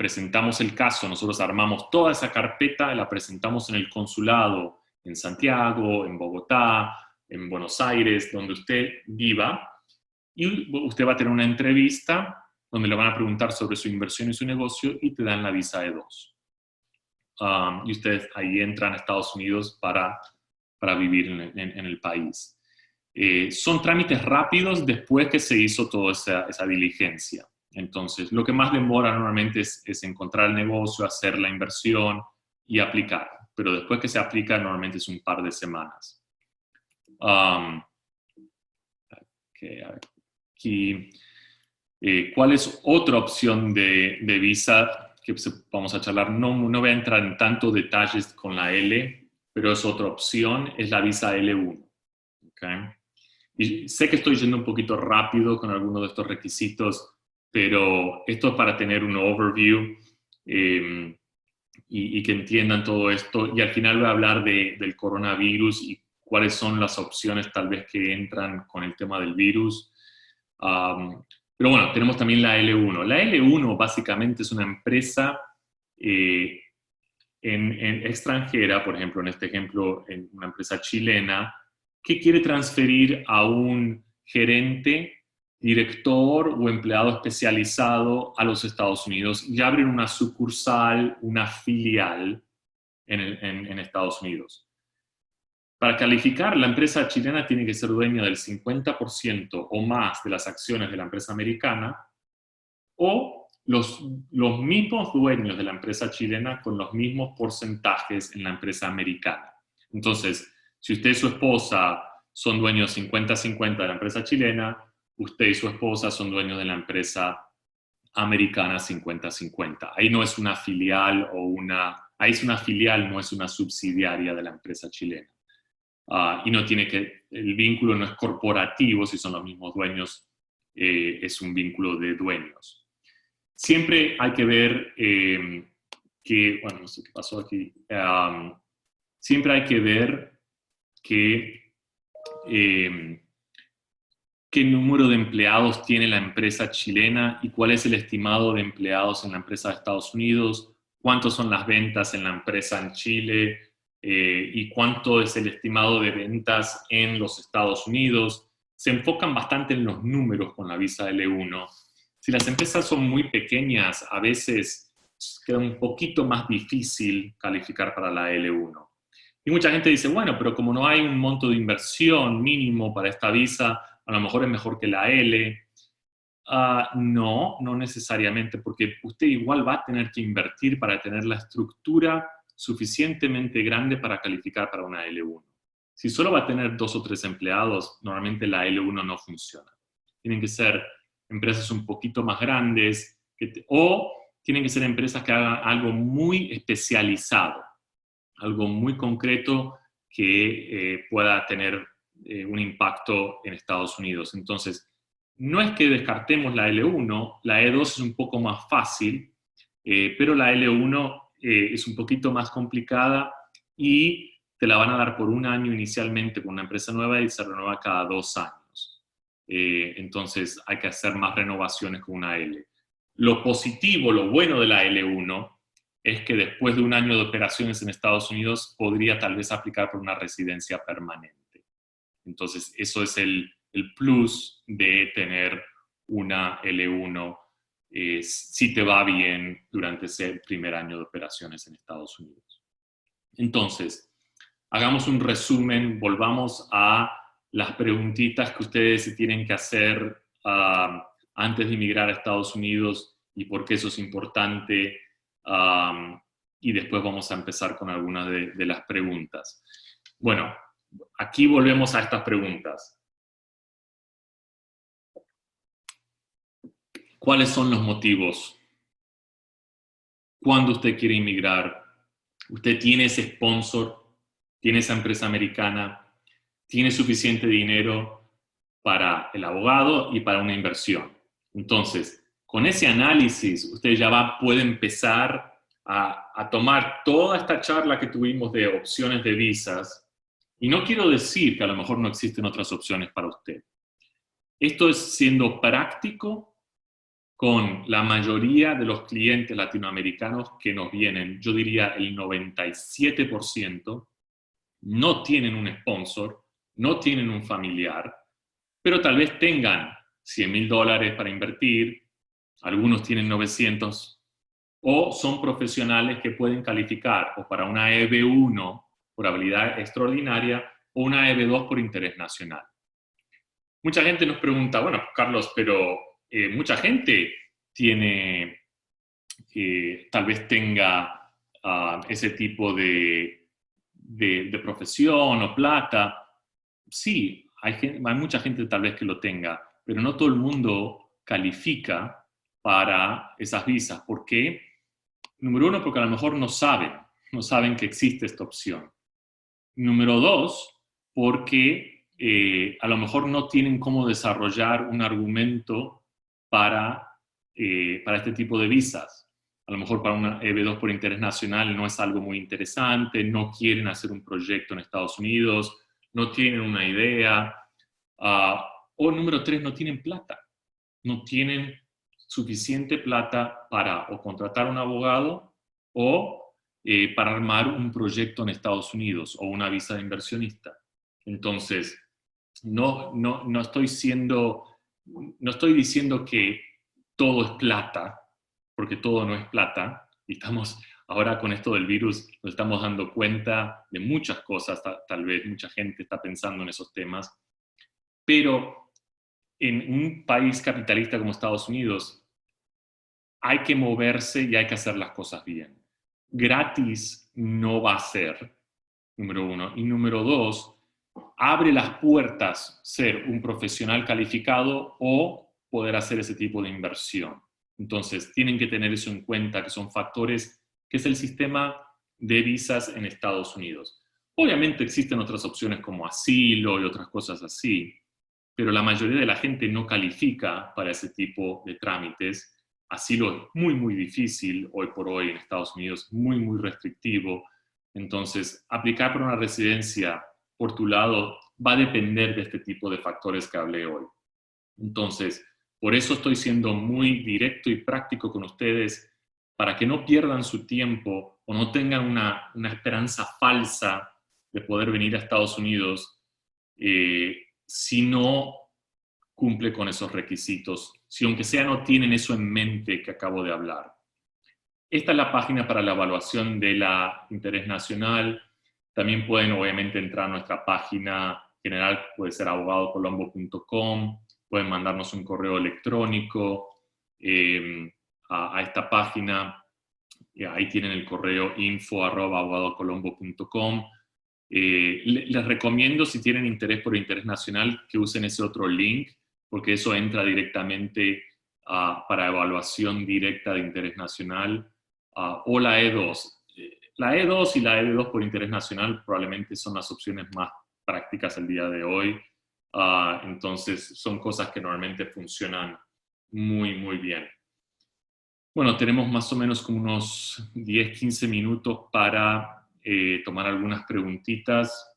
presentamos el caso, nosotros armamos toda esa carpeta, la presentamos en el consulado en Santiago, en Bogotá, en Buenos Aires, donde usted viva, y usted va a tener una entrevista donde le van a preguntar sobre su inversión y su negocio y te dan la visa E2. Y ustedes ahí entran a Estados Unidos para vivir en el país. Son trámites rápidos después que se hizo toda esa diligencia. Entonces, lo que más demora normalmente es encontrar el negocio, hacer la inversión y aplicar. Pero después que se aplica, normalmente es un par de semanas. Okay, a ver, aquí, ¿cuál es otra opción de visa que vamos a charlar? No voy a entrar en tantos detalles con la L, pero es otra opción, es la visa L1. ¿Okay? Y sé que estoy yendo un poquito rápido con algunos de estos requisitos, pero esto es para tener un overview y que entiendan todo esto. Y al final voy a hablar del coronavirus y cuáles son las opciones tal vez que entran con el tema del virus. Pero bueno, tenemos también la L1. La L1 básicamente es una empresa en extranjera, por ejemplo, en este ejemplo, en una empresa chilena, que quiere transferir a un gerente, director o empleado especializado a los Estados Unidos y abrir una sucursal, una filial en Estados Unidos. Para calificar, la empresa chilena tiene que ser dueña del 50% o más de las acciones de la empresa americana, o los mismos dueños de la empresa chilena con los mismos porcentajes en la empresa americana. Entonces, si usted y su esposa son dueños 50-50 de la empresa chilena, usted y su esposa son dueños de la empresa americana 50-50. Ahí no es una filial ahí es una filial, no es una subsidiaria de la empresa chilena. Y no tiene el vínculo no es corporativo, si son los mismos dueños, es un vínculo de dueños. Siempre hay que ver bueno, no sé qué pasó aquí, siempre hay que ver qué número de empleados tiene la empresa chilena y cuál es el estimado de empleados en la empresa de Estados Unidos, cuántas son las ventas en la empresa en Chile y cuánto es el estimado de ventas en los Estados Unidos. Se enfocan bastante en los números con la visa L1. Si las empresas son muy pequeñas, a veces queda un poquito más difícil calificar para la L1. Y mucha gente dice, bueno, pero como no hay un monto de inversión mínimo para esta visa, a lo mejor es mejor que la L. No necesariamente, porque usted igual va a tener que invertir para tener la estructura suficientemente grande para calificar para una L1. Si solo va a tener 2 o 3 empleados, normalmente la L1 no funciona. Tienen que ser empresas un poquito más grandes o tienen que ser empresas que hagan algo muy especializado, algo muy concreto que pueda tener un impacto en Estados Unidos. Entonces, no es que descartemos la L1, la E2 es un poco más fácil, pero la L1 es un poquito más complicada y te la van a dar por un año inicialmente con una empresa nueva y se renueva cada 2 años. Entonces, hay que hacer más renovaciones con una L. Lo positivo, lo bueno de la L1 es que después de un año de operaciones en Estados Unidos podría tal vez aplicar por una residencia permanente. Entonces, eso es el plus de tener una L1 si te va bien durante ese primer año de operaciones en Estados Unidos. Entonces, hagamos un resumen, volvamos a las preguntitas que ustedes se tienen que hacer antes de emigrar a Estados Unidos y por qué eso es importante. Y después vamos a empezar con algunas de las preguntas. Bueno, aquí volvemos a estas preguntas. ¿Cuáles son los motivos? ¿Cuándo usted quiere inmigrar? ¿Usted tiene ese sponsor? ¿Tiene esa empresa americana? ¿Tiene suficiente dinero para el abogado y para una inversión? Entonces, con ese análisis, usted ya puede empezar a tomar toda esta charla que tuvimos de opciones de visas. Y no quiero decir que a lo mejor no existen otras opciones para usted. Esto es siendo práctico con la mayoría de los clientes latinoamericanos que nos vienen, yo diría el 97%, no tienen un sponsor, no tienen un familiar, pero tal vez tengan $100,000 para invertir, algunos tienen 900, o son profesionales que pueden calificar o para una EB1 por habilidad extraordinaria o una EB2 por interés nacional. Mucha gente nos pregunta, bueno, Carlos, pero mucha gente tiene, tal vez tenga ese tipo de profesión o plata. Sí, hay mucha gente tal vez que lo tenga, pero no todo el mundo califica para esas visas. ¿Por qué? Número uno, porque a lo mejor no saben que existe esta opción. Número dos, porque a lo mejor no tienen cómo desarrollar un argumento para este tipo de visas. A lo mejor para una EB2 por interés nacional no es algo muy interesante, no quieren hacer un proyecto en Estados Unidos, no tienen una idea. O número tres, no tienen plata. No tienen suficiente plata para o contratar a un abogado o para armar un proyecto en Estados Unidos o una visa de inversionista. Entonces, no estoy diciendo que todo es plata, porque todo no es plata, y estamos ahora con esto del virus, nos estamos dando cuenta de muchas cosas, tal vez mucha gente está pensando en esos temas, pero en un país capitalista como Estados Unidos hay que moverse y hay que hacer las cosas bien. Gratis no va a ser, número uno. Y número dos, abre las puertas ser un profesional calificado o poder hacer ese tipo de inversión. Entonces, tienen que tener eso en cuenta, que son factores, que es el sistema de visas en Estados Unidos. Obviamente existen otras opciones como asilo y otras cosas así, pero la mayoría de la gente no califica para ese tipo de trámites. Asilo es muy, muy difícil hoy por hoy en Estados Unidos, muy, muy restrictivo. Entonces, aplicar para una residencia por tu lado va a depender de este tipo de factores que hablé hoy. Entonces, por eso estoy siendo muy directo y práctico con ustedes, para que no pierdan su tiempo o no tengan una esperanza falsa de poder venir a Estados Unidos si no cumple con esos requisitos, si aunque sea no tienen eso en mente que acabo de hablar. Esta es la página para la evaluación de la interés nacional. También pueden obviamente entrar a nuestra página general, puede ser abogadocolombo.com, pueden mandarnos un correo electrónico a esta página. Ahí tienen el correo info@abogadocolombo.com. Les recomiendo, si tienen interés por interés nacional, que usen ese otro link, porque eso entra directamente para evaluación directa de interés nacional, o la E2. La E2 y la EB2 por interés nacional probablemente son las opciones más prácticas el día de hoy. Entonces, son cosas que normalmente funcionan muy, muy bien. Bueno, tenemos más o menos como unos 10, 15 minutos para tomar algunas preguntitas.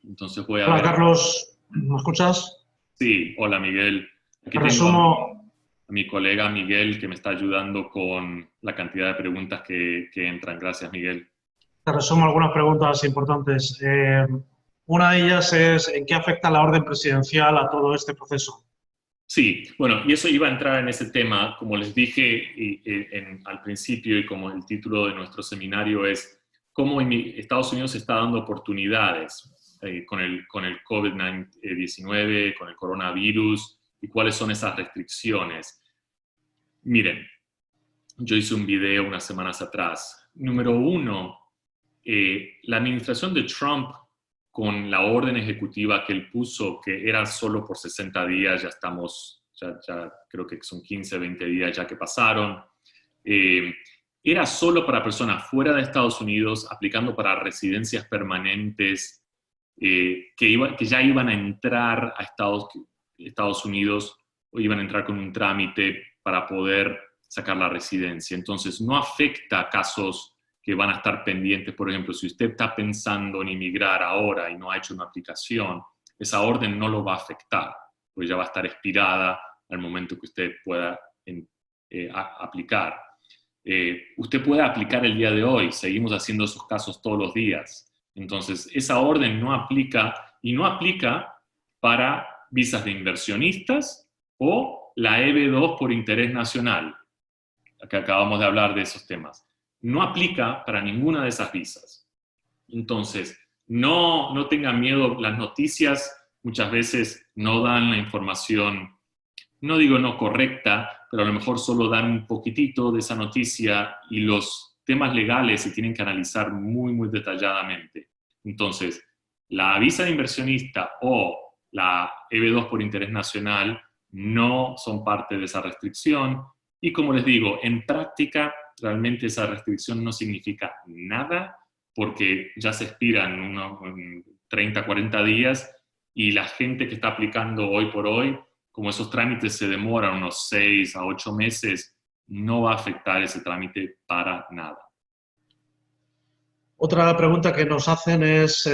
Entonces voy a Hola ver. Carlos, ¿me escuchas? Sí, hola Miguel. Aquí Te tengo resumo, a mi colega Miguel que me está ayudando con la cantidad de preguntas que entran. Gracias, Miguel. te resumo algunas preguntas importantes. Una de ellas es, ¿en qué afecta la orden presidencial a todo este proceso? Sí, bueno, y eso iba a entrar en ese tema, como les dije al principio y como el título de nuestro seminario es cómo Estados Unidos está dando oportunidades con el COVID-19, con el coronavirus y cuáles son esas restricciones. Miren, yo hice un video unas semanas atrás. Número uno, la administración de Trump con la orden ejecutiva que él puso, que era solo por 60 días, ya creo que son 15, 20 días ya que pasaron, era solo para personas fuera de Estados Unidos, aplicando para residencias permanentes, que ya iban a entrar a Estados Unidos o iban a entrar con un trámite para poder sacar la residencia. Entonces, no afecta a casos que van a estar pendientes. Por ejemplo, si usted está pensando en inmigrar ahora y no ha hecho una aplicación, esa orden no lo va a afectar, porque ya va a estar expirada al momento que usted pueda aplicar. Usted puede aplicar el día de hoy, seguimos haciendo esos casos todos los días. Entonces, esa orden no aplica, y no aplica para visas de inversionistas o la EB2 por interés nacional, que acabamos de hablar de esos temas. No aplica para ninguna de esas visas. Entonces, no tengan miedo, las noticias muchas veces no dan la información, no digo no correcta, pero a lo mejor solo dan un poquitito de esa noticia y los temas legales se tienen que analizar muy, muy detalladamente. Entonces, la visa de inversionista o la EB2 por interés nacional no son parte de esa restricción y como les digo, en práctica realmente esa restricción no significa nada porque ya se expiran unos 30, 40 días y la gente que está aplicando hoy por hoy, como esos trámites se demoran unos 6 a 8 meses, no va a afectar ese trámite para nada. Otra pregunta que nos hacen es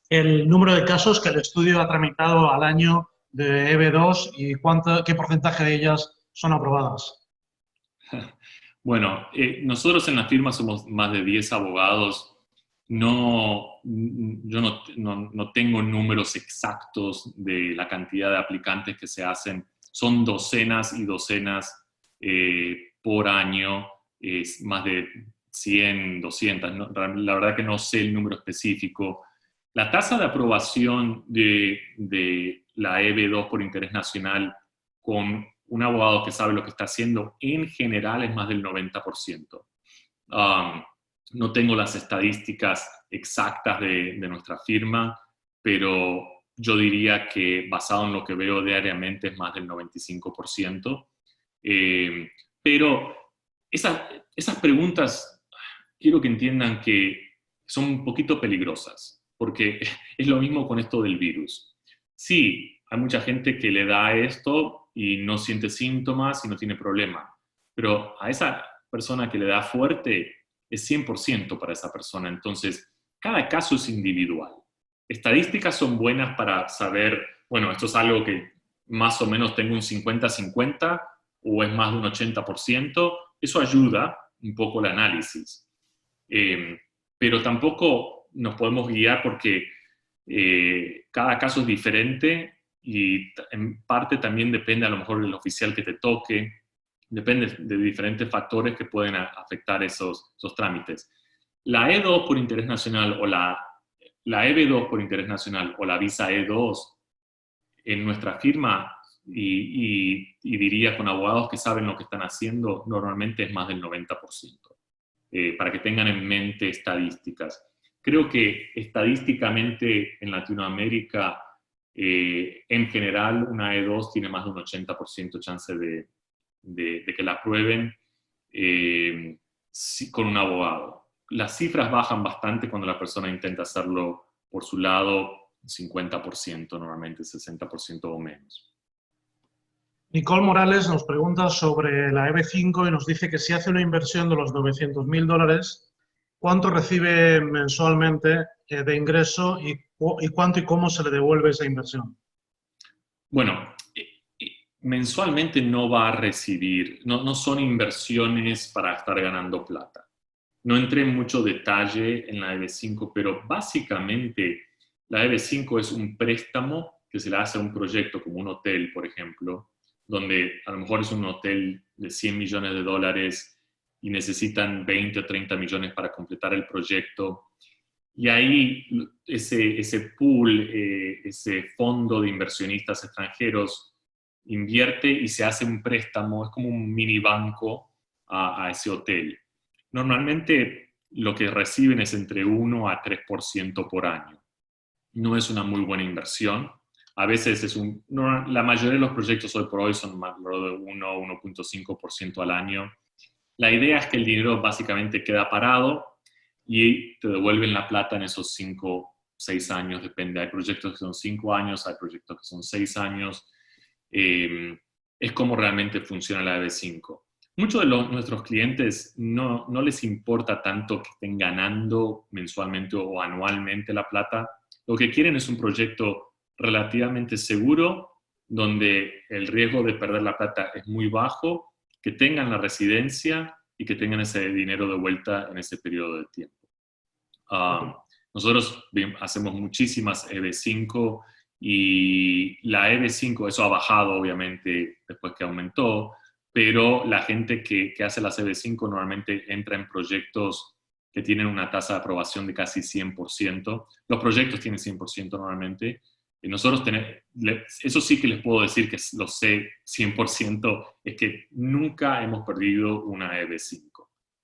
el número de casos que el estudio ha tramitado al año de EB2 y qué porcentaje de ellas son aprobadas. Bueno, nosotros en la firma somos más de 10 abogados. Yo no tengo números exactos de la cantidad de aplicantes que se hacen. Son docenas y docenas por año, es más de 100, 200. La verdad que no sé el número específico. La tasa de aprobación de la EB2 por interés nacional con un abogado que sabe lo que está haciendo, en general es más del 90%. No tengo las estadísticas exactas de nuestra firma, pero yo diría que basado en lo que veo diariamente es más del 95%. Pero esas preguntas quiero que entiendan que son un poquito peligrosas, porque es lo mismo con esto del virus. Sí, hay mucha gente que le da esto y no siente síntomas y no tiene problema. Pero a esa persona que le da fuerte es 100% para esa persona. Entonces, cada caso es individual. Estadísticas son buenas para saber, bueno, esto es algo que más o menos tengo un 50-50 o es más de un 80%. Eso ayuda un poco el análisis. Pero tampoco nos podemos guiar porque cada caso es diferente y en parte también depende a lo mejor del oficial que te toque, depende de diferentes factores que pueden afectar esos trámites. La E2 por interés nacional o la EB2 por interés nacional o la visa E2 en nuestra firma y diría con abogados que saben lo que están haciendo, normalmente es más del 90%. Para que tengan en mente estadísticas. Creo que estadísticamente en Latinoamérica, en general, una E2 tiene más de un 80% chance de que la aprueben con un abogado. Las cifras bajan bastante cuando la persona intenta hacerlo por su lado, 50%, normalmente 60% o menos. Nicole Morales nos pregunta sobre la EB5 y nos dice que si hace una inversión de los $900.000, ¿cuánto recibe mensualmente de ingreso y cuánto y cómo se le devuelve esa inversión? Bueno, mensualmente no va a recibir, no son inversiones para estar ganando plata. No entré en mucho detalle en la EB5, pero básicamente la EB5 es un préstamo que se le hace a un proyecto como un hotel, por ejemplo, donde a lo mejor es un hotel de $100 millones y necesitan 20 o 30 millones para completar el proyecto. Y ahí ese pool, ese fondo de inversionistas extranjeros invierte y se hace un préstamo, es como un mini banco a ese hotel. Normalmente lo que reciben es entre 1 a 3% por año. No es una muy buena inversión. A veces la mayoría de los proyectos hoy por hoy son más de 1 o 1.5% al año. La idea es que el dinero básicamente queda parado y te devuelven la plata en esos 5, 6 años, depende. Hay proyectos que son 5 años, hay proyectos que son 6 años. Es como realmente funciona la EB5. Muchos de nuestros clientes no les importa tanto que estén ganando mensualmente o anualmente la plata. Lo que quieren es un proyecto relativamente seguro, donde el riesgo de perder la plata es muy bajo, que tengan la residencia y que tengan ese dinero de vuelta en ese periodo de tiempo. Nosotros hacemos muchísimas EB5 y la EB5, eso ha bajado obviamente después que aumentó, pero la gente que hace las EB5 normalmente entra en proyectos que tienen una tasa de aprobación de casi 100%. Los proyectos tienen 100% normalmente. Y nosotros eso sí que les puedo decir que lo sé 100%, es que nunca hemos perdido una EB5.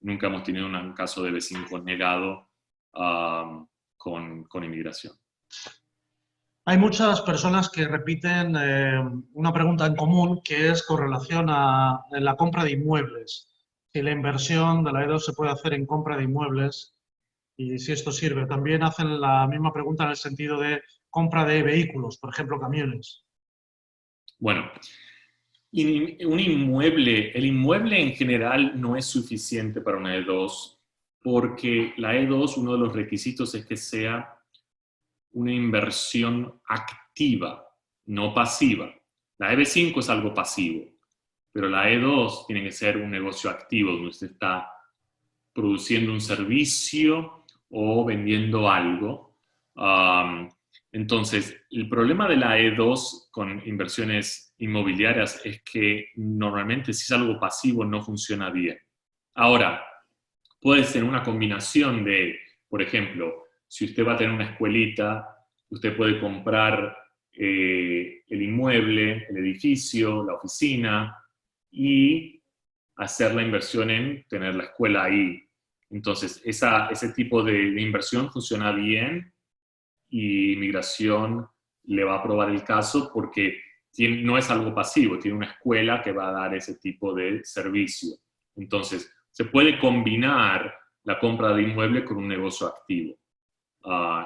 Nunca hemos tenido un caso de EB5 negado con inmigración. Hay muchas personas que repiten una pregunta en común que es con relación a la compra de inmuebles. Si la inversión de la E2 se puede hacer en compra de inmuebles y si esto sirve. También hacen la misma pregunta en el sentido de compra de vehículos, por ejemplo, camiones. Bueno, el inmueble en general no es suficiente para una E2 porque la E2, uno de los requisitos es que sea una inversión activa, no pasiva. La EB5 es algo pasivo, pero la E2 tiene que ser un negocio activo, donde usted está produciendo un servicio o vendiendo algo. Entonces, el problema de la E2 con inversiones inmobiliarias es que normalmente si es algo pasivo no funciona bien. Ahora, puede ser una combinación de, por ejemplo, si usted va a tener una escuelita, usted puede comprar el inmueble, el edificio, la oficina y hacer la inversión en tener la escuela ahí. Entonces, ese tipo de inversión funciona bien y Inmigración le va a aprobar el caso porque no es algo pasivo, tiene una escuela que va a dar ese tipo de servicio. Entonces, se puede combinar la compra de inmueble con un negocio activo.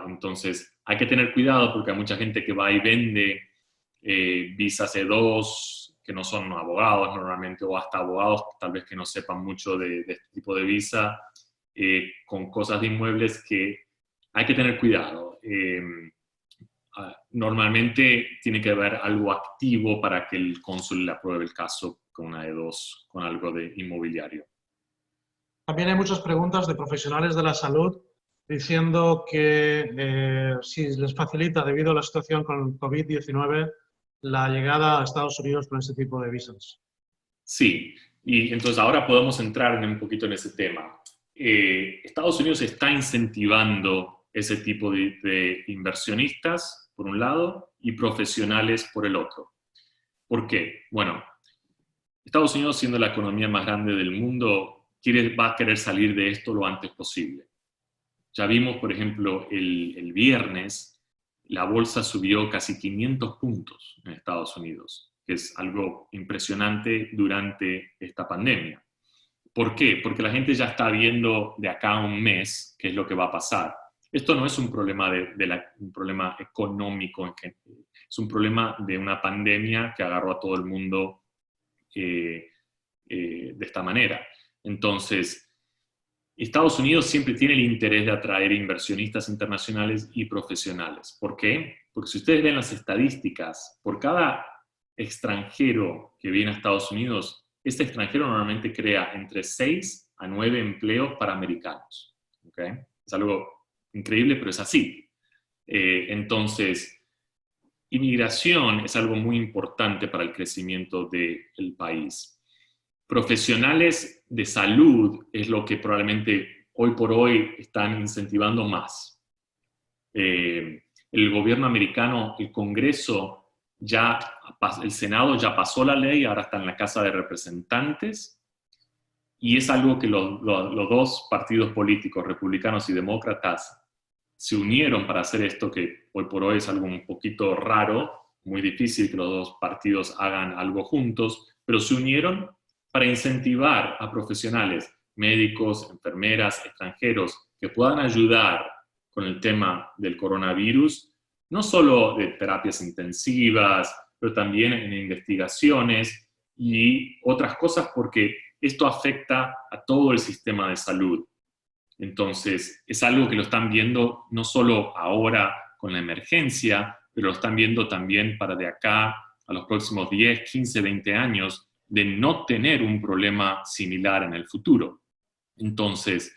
Entonces, hay que tener cuidado porque hay mucha gente que va y vende visas E2 que no son abogados normalmente, o hasta abogados tal vez que no sepan mucho de este tipo de visa, con cosas de inmuebles que hay que tener cuidado. Normalmente tiene que haber algo activo para que el cónsul le apruebe el caso con una E2, con algo de inmobiliario. También hay muchas preguntas de profesionales de la salud diciendo que si les facilita, debido a la situación con el COVID-19, la llegada a Estados Unidos con este tipo de visas. Sí, y entonces ahora podemos entrar un poquito en ese tema. Estados Unidos está incentivando ese tipo de inversionistas, por un lado, y profesionales por el otro. ¿Por qué? Bueno, Estados Unidos, siendo la economía más grande del mundo, va a querer salir de esto lo antes posible. Ya vimos, por ejemplo, el viernes, la bolsa subió casi 500 puntos en Estados Unidos, que es algo impresionante durante esta pandemia. ¿Por qué? Porque la gente ya está viendo de acá a un mes qué es lo que va a pasar. Esto no es un problema, un problema económico, es un problema de una pandemia que agarró a todo el mundo de esta manera. Entonces, Estados Unidos siempre tiene el interés de atraer inversionistas internacionales y profesionales. ¿Por qué? Porque si ustedes ven las estadísticas, por cada extranjero que viene a Estados Unidos, este extranjero normalmente crea entre 6 a 9 empleos para americanos. ¿Okay? Es algo increíble, pero es así. Entonces, inmigración es algo muy importante para el crecimiento del país. Profesionales de salud es lo que probablemente hoy por hoy están incentivando más. El gobierno americano, el Congreso, el Senado ya pasó la ley, ahora está en la Casa de Representantes, y es algo que los dos partidos políticos, republicanos y demócratas, se unieron para hacer esto, que hoy por hoy es algo un poquito raro, muy difícil que los dos partidos hagan algo juntos, pero se unieron para incentivar a profesionales, médicos, enfermeras, extranjeros, que puedan ayudar con el tema del coronavirus, no solo de terapias intensivas, pero también en investigaciones y otras cosas, porque esto afecta a todo el sistema de salud. Entonces, es algo que lo están viendo no solo ahora con la emergencia, pero lo están viendo también para de acá a los próximos 10, 15, 20 años de no tener un problema similar en el futuro. Entonces,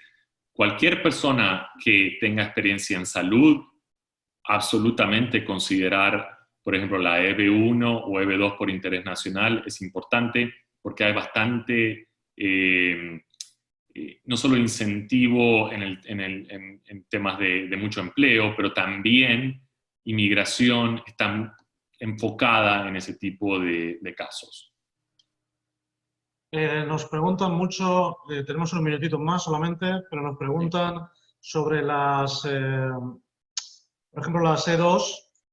cualquier persona que tenga experiencia en salud, absolutamente considerar, por ejemplo, la EB1 o EB2 por interés nacional es importante porque hay bastante, no solo incentivo en temas de mucho empleo, pero también inmigración está enfocada en ese tipo de casos. Nos preguntan mucho, tenemos un minutito más solamente, pero nos preguntan sobre por ejemplo, las E2,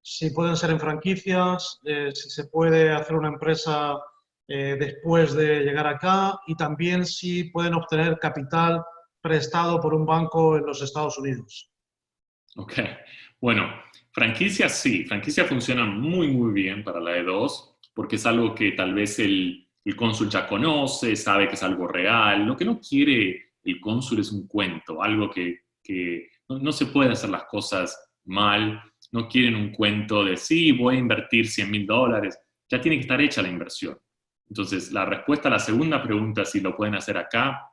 si pueden ser en franquicias, si se puede hacer una empresa después de llegar acá y también si pueden obtener capital prestado por un banco en los Estados Unidos. Ok, bueno, franquicias sí, franquicias funcionan muy, muy bien para la E2 porque es algo que tal vez el cónsul ya conoce, sabe que es algo real. Lo que no quiere el cónsul es un cuento, algo que no se puede hacer las cosas mal. No quieren un cuento de sí, voy a invertir $100,000. Ya tiene que estar hecha la inversión. Entonces, la respuesta a la segunda pregunta, si lo pueden hacer acá,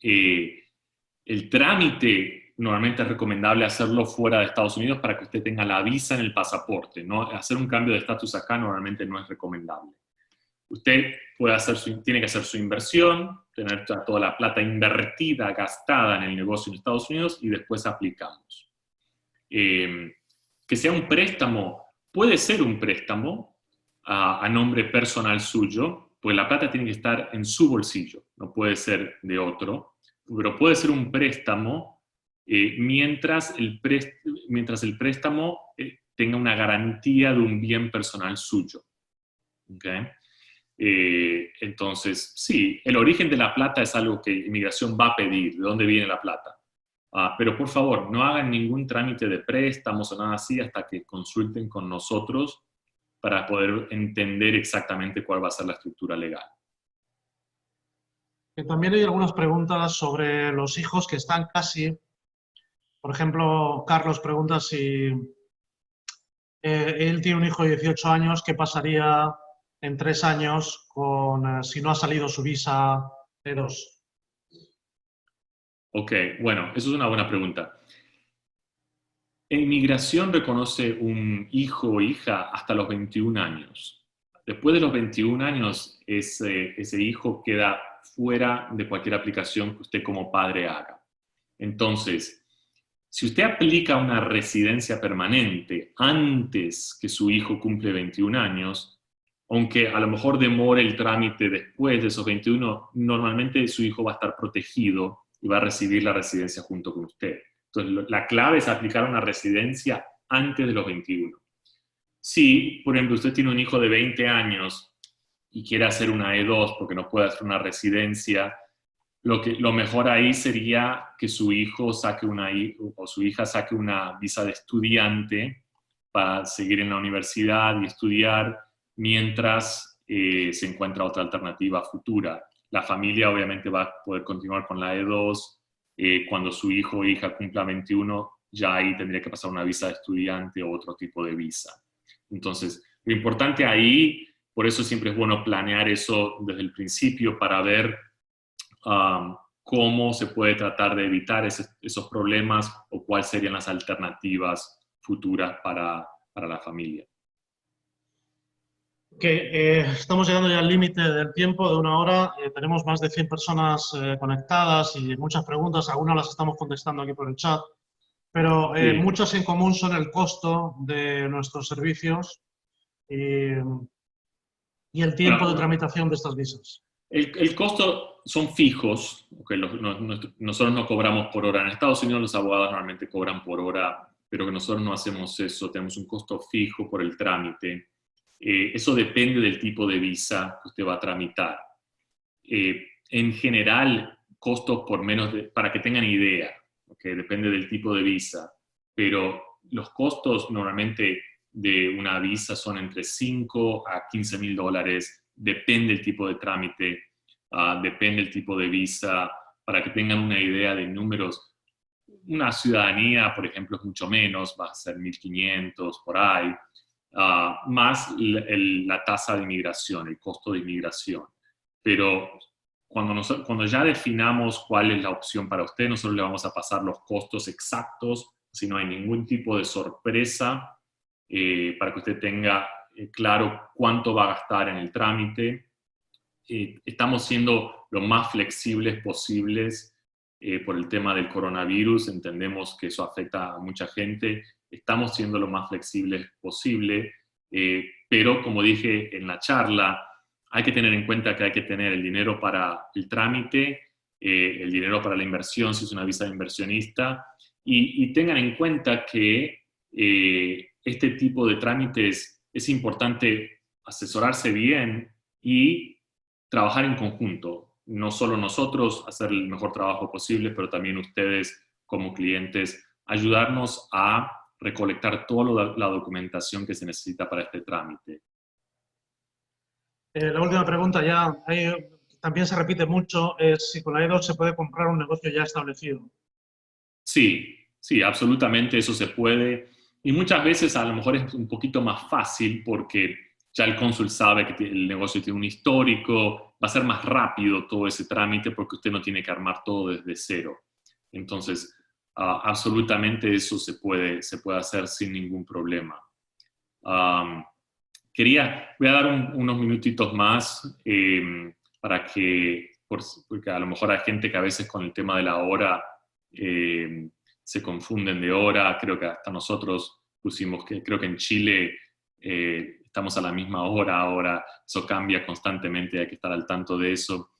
el trámite normalmente es recomendable hacerlo fuera de Estados Unidos para que usted tenga la visa en el pasaporte, ¿no? Hacer un cambio de estatus acá normalmente no es recomendable. Usted tiene que hacer su inversión, tener toda la plata invertida, gastada en el negocio en Estados Unidos y después aplicamos. Que sea un préstamo, puede ser un préstamo a nombre personal suyo, pues la plata tiene que estar en su bolsillo, no puede ser de otro, pero puede ser un préstamo mientras el préstamo tenga una garantía de un bien personal suyo. ¿Okay? Entonces, sí, el origen de la plata es algo que inmigración va a pedir, de dónde viene la plata. Pero por favor, no hagan ningún trámite de préstamos o nada así hasta que consulten con nosotros para poder entender exactamente cuál va a ser la estructura legal. También hay algunas preguntas sobre los hijos que están casi. Por ejemplo, Carlos pregunta si él tiene un hijo de 18 años, ¿qué pasaría en 3 años si no ha salido su visa E2? Ok, bueno, eso es una buena pregunta. Inmigración reconoce un hijo o hija hasta los 21 años. Después de los 21 años, ese hijo queda fuera de cualquier aplicación que usted como padre haga. Entonces, si usted aplica una residencia permanente antes que su hijo cumple 21 años, aunque a lo mejor demore el trámite después de esos 21, normalmente su hijo va a estar protegido y va a recibir la residencia junto con usted. Entonces, la clave es aplicar una residencia antes de los 21. Si, por ejemplo, usted tiene un hijo de 20 años y quiere hacer una E2 porque no puede hacer una residencia, lo mejor ahí sería que su hijo saque o su hija saque una visa de estudiante para seguir en la universidad y estudiar mientras se encuentra otra alternativa futura. La familia obviamente va a poder continuar con la E2. Cuando su hijo o hija cumpla 21, ya ahí tendría que pasar una visa de estudiante o otro tipo de visa. Entonces, lo importante ahí, por eso siempre es bueno planear eso desde el principio para ver cómo se puede tratar de evitar esos problemas o cuáles serían las alternativas futuras para la familia. Estamos llegando ya al límite del tiempo de 1 hora. Tenemos más de 100 personas conectadas y muchas preguntas. Algunas las estamos contestando aquí por el chat. Pero Sí. muchas en común son el costo de nuestros servicios y el tiempo de tramitación de estas visas. El costo son fijos, okay, nosotros no cobramos por hora. En Estados Unidos los abogados normalmente cobran por hora, pero que nosotros no hacemos eso, tenemos un costo fijo por el trámite. Eso depende del tipo de visa que usted va a tramitar. En general, costos por menos para que tengan idea, okay, depende del tipo de visa, pero los costos normalmente de una visa son entre $5,000 a $15,000. Depende del tipo de trámite, depende del tipo de visa, para que tengan una idea de números. Una ciudadanía, por ejemplo, es mucho menos, va a ser 1.500 por ahí. más la tasa de inmigración, el costo de inmigración. Pero cuando ya definamos cuál es la opción para usted, nosotros le vamos a pasar los costos exactos, si no hay ningún tipo de sorpresa, para que usted tenga claro cuánto va a gastar en el trámite. Estamos siendo lo más flexibles posibles por el tema del coronavirus. Entendemos que eso afecta a mucha gente. Estamos siendo lo más flexibles posible, pero como dije en la charla, hay que tener en cuenta que hay que tener el dinero para el trámite, el dinero para la inversión si es una visa de inversionista, y tengan en cuenta que este tipo de trámites es importante asesorarse bien y trabajar en conjunto. No solo nosotros hacer el mejor trabajo posible, pero también ustedes como clientes ayudarnos a recolectar toda la documentación que se necesita para este trámite. La última pregunta ya, también se repite mucho, es si con la E2 se puede comprar un negocio ya establecido. Sí, sí, absolutamente eso se puede. Y muchas veces a lo mejor es un poquito más fácil porque ya el cónsul sabe que el negocio tiene un histórico, va a ser más rápido todo ese trámite porque usted no tiene que armar todo desde cero. Entonces, absolutamente eso se puede hacer sin ningún problema. Voy a dar unos minutitos más para que, porque a lo mejor hay gente que a veces con el tema de la hora se confunden de hora. Creo que hasta nosotros pusimos que, creo que en Chile estamos a la misma hora ahora, eso cambia constantemente, hay que estar al tanto de eso.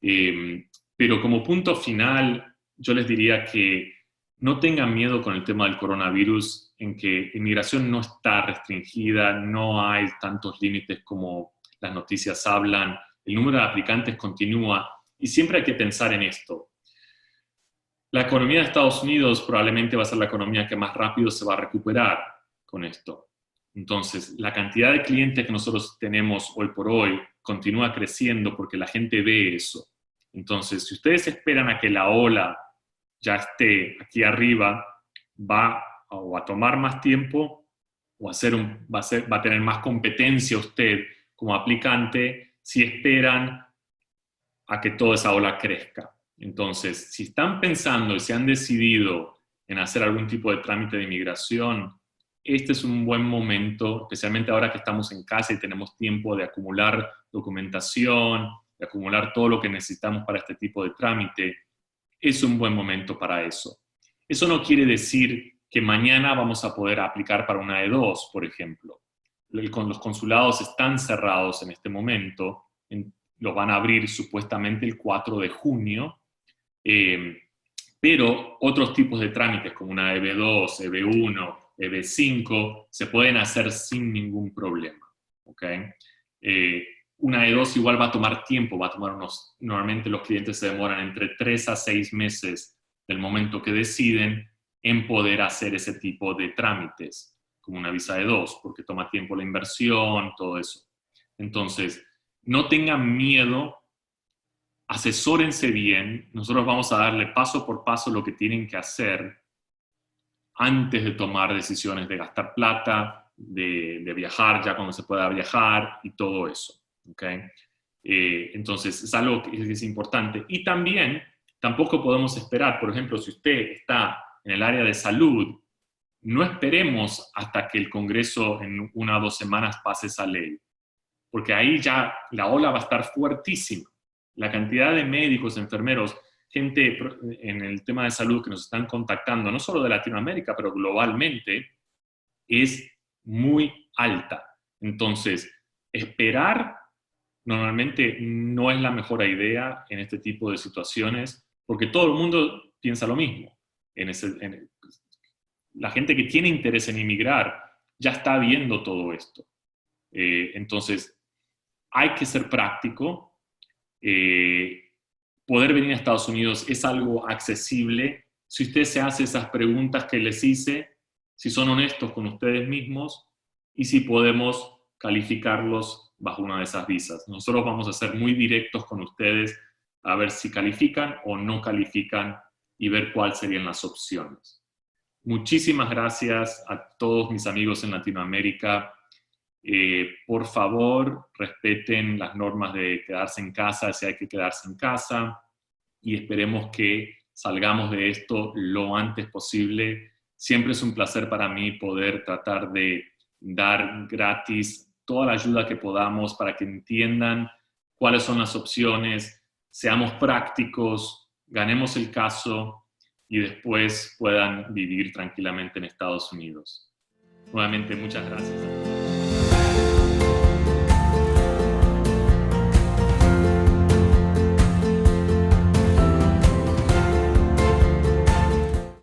Pero como punto final, yo les diría que no tengan miedo con el tema del coronavirus, en que inmigración no está restringida, no hay tantos límites como las noticias hablan, el número de aplicantes continúa y siempre hay que pensar en esto. La economía de Estados Unidos probablemente va a ser la economía que más rápido se va a recuperar con esto. Entonces, la cantidad de clientes que nosotros tenemos hoy por hoy continúa creciendo porque la gente ve eso. Entonces, si ustedes esperan a que la ola ya esté aquí arriba, va a tomar más tiempo o va a tener más competencia usted como aplicante si esperan a que toda esa ola crezca. Entonces, si están pensando y se han decidido en hacer algún tipo de trámite de inmigración, este es un buen momento, especialmente ahora que estamos en casa y tenemos tiempo de acumular documentación, de acumular todo lo que necesitamos para este tipo de trámite. Es un buen momento para eso. Eso no quiere decir que mañana vamos a poder aplicar para una E2, por ejemplo. Los consulados están cerrados en este momento, los van a abrir supuestamente el 4 de junio, pero otros tipos de trámites como una EB2, EB1, EB5 se pueden hacer sin ningún problema. ¿Okay? Una E2 igual va a tomar tiempo, normalmente los clientes se demoran entre 3 a 6 meses del momento que deciden en poder hacer ese tipo de trámites, como una visa E2, porque toma tiempo la inversión, todo eso. Entonces, no tengan miedo, asesórense bien, nosotros vamos a darle paso por paso lo que tienen que hacer antes de tomar decisiones de gastar plata, de viajar ya cuando se pueda viajar y todo eso. ¿Okay? Entonces, es algo que es importante. Y también, tampoco podemos esperar, por ejemplo, si usted está en el área de salud, no esperemos hasta que el Congreso en 1 o 2 semanas pase esa ley, porque ahí ya la ola va a estar fuertísima. La cantidad de médicos, enfermeros, gente en el tema de salud que nos están contactando, no solo de Latinoamérica, pero globalmente, es muy alta. Entonces, esperar normalmente no es la mejor idea en este tipo de situaciones, porque todo el mundo piensa lo mismo. La gente que tiene interés en inmigrar ya está viendo todo esto. Entonces, hay que ser práctico. Poder venir a Estados Unidos es algo accesible. Si usted se hace esas preguntas que les hice, si son honestos con ustedes mismos y si podemos calificarlos bajo una de esas visas. Nosotros vamos a ser muy directos con ustedes a ver si califican o no califican y ver cuáles serían las opciones. Muchísimas gracias a todos mis amigos en Latinoamérica. Por favor, respeten las normas de quedarse en casa si hay que quedarse en casa y esperemos que salgamos de esto lo antes posible. Siempre es un placer para mí poder tratar de dar gratis toda la ayuda que podamos para que entiendan cuáles son las opciones, seamos prácticos, ganemos el caso y después puedan vivir tranquilamente en Estados Unidos. Nuevamente, muchas gracias.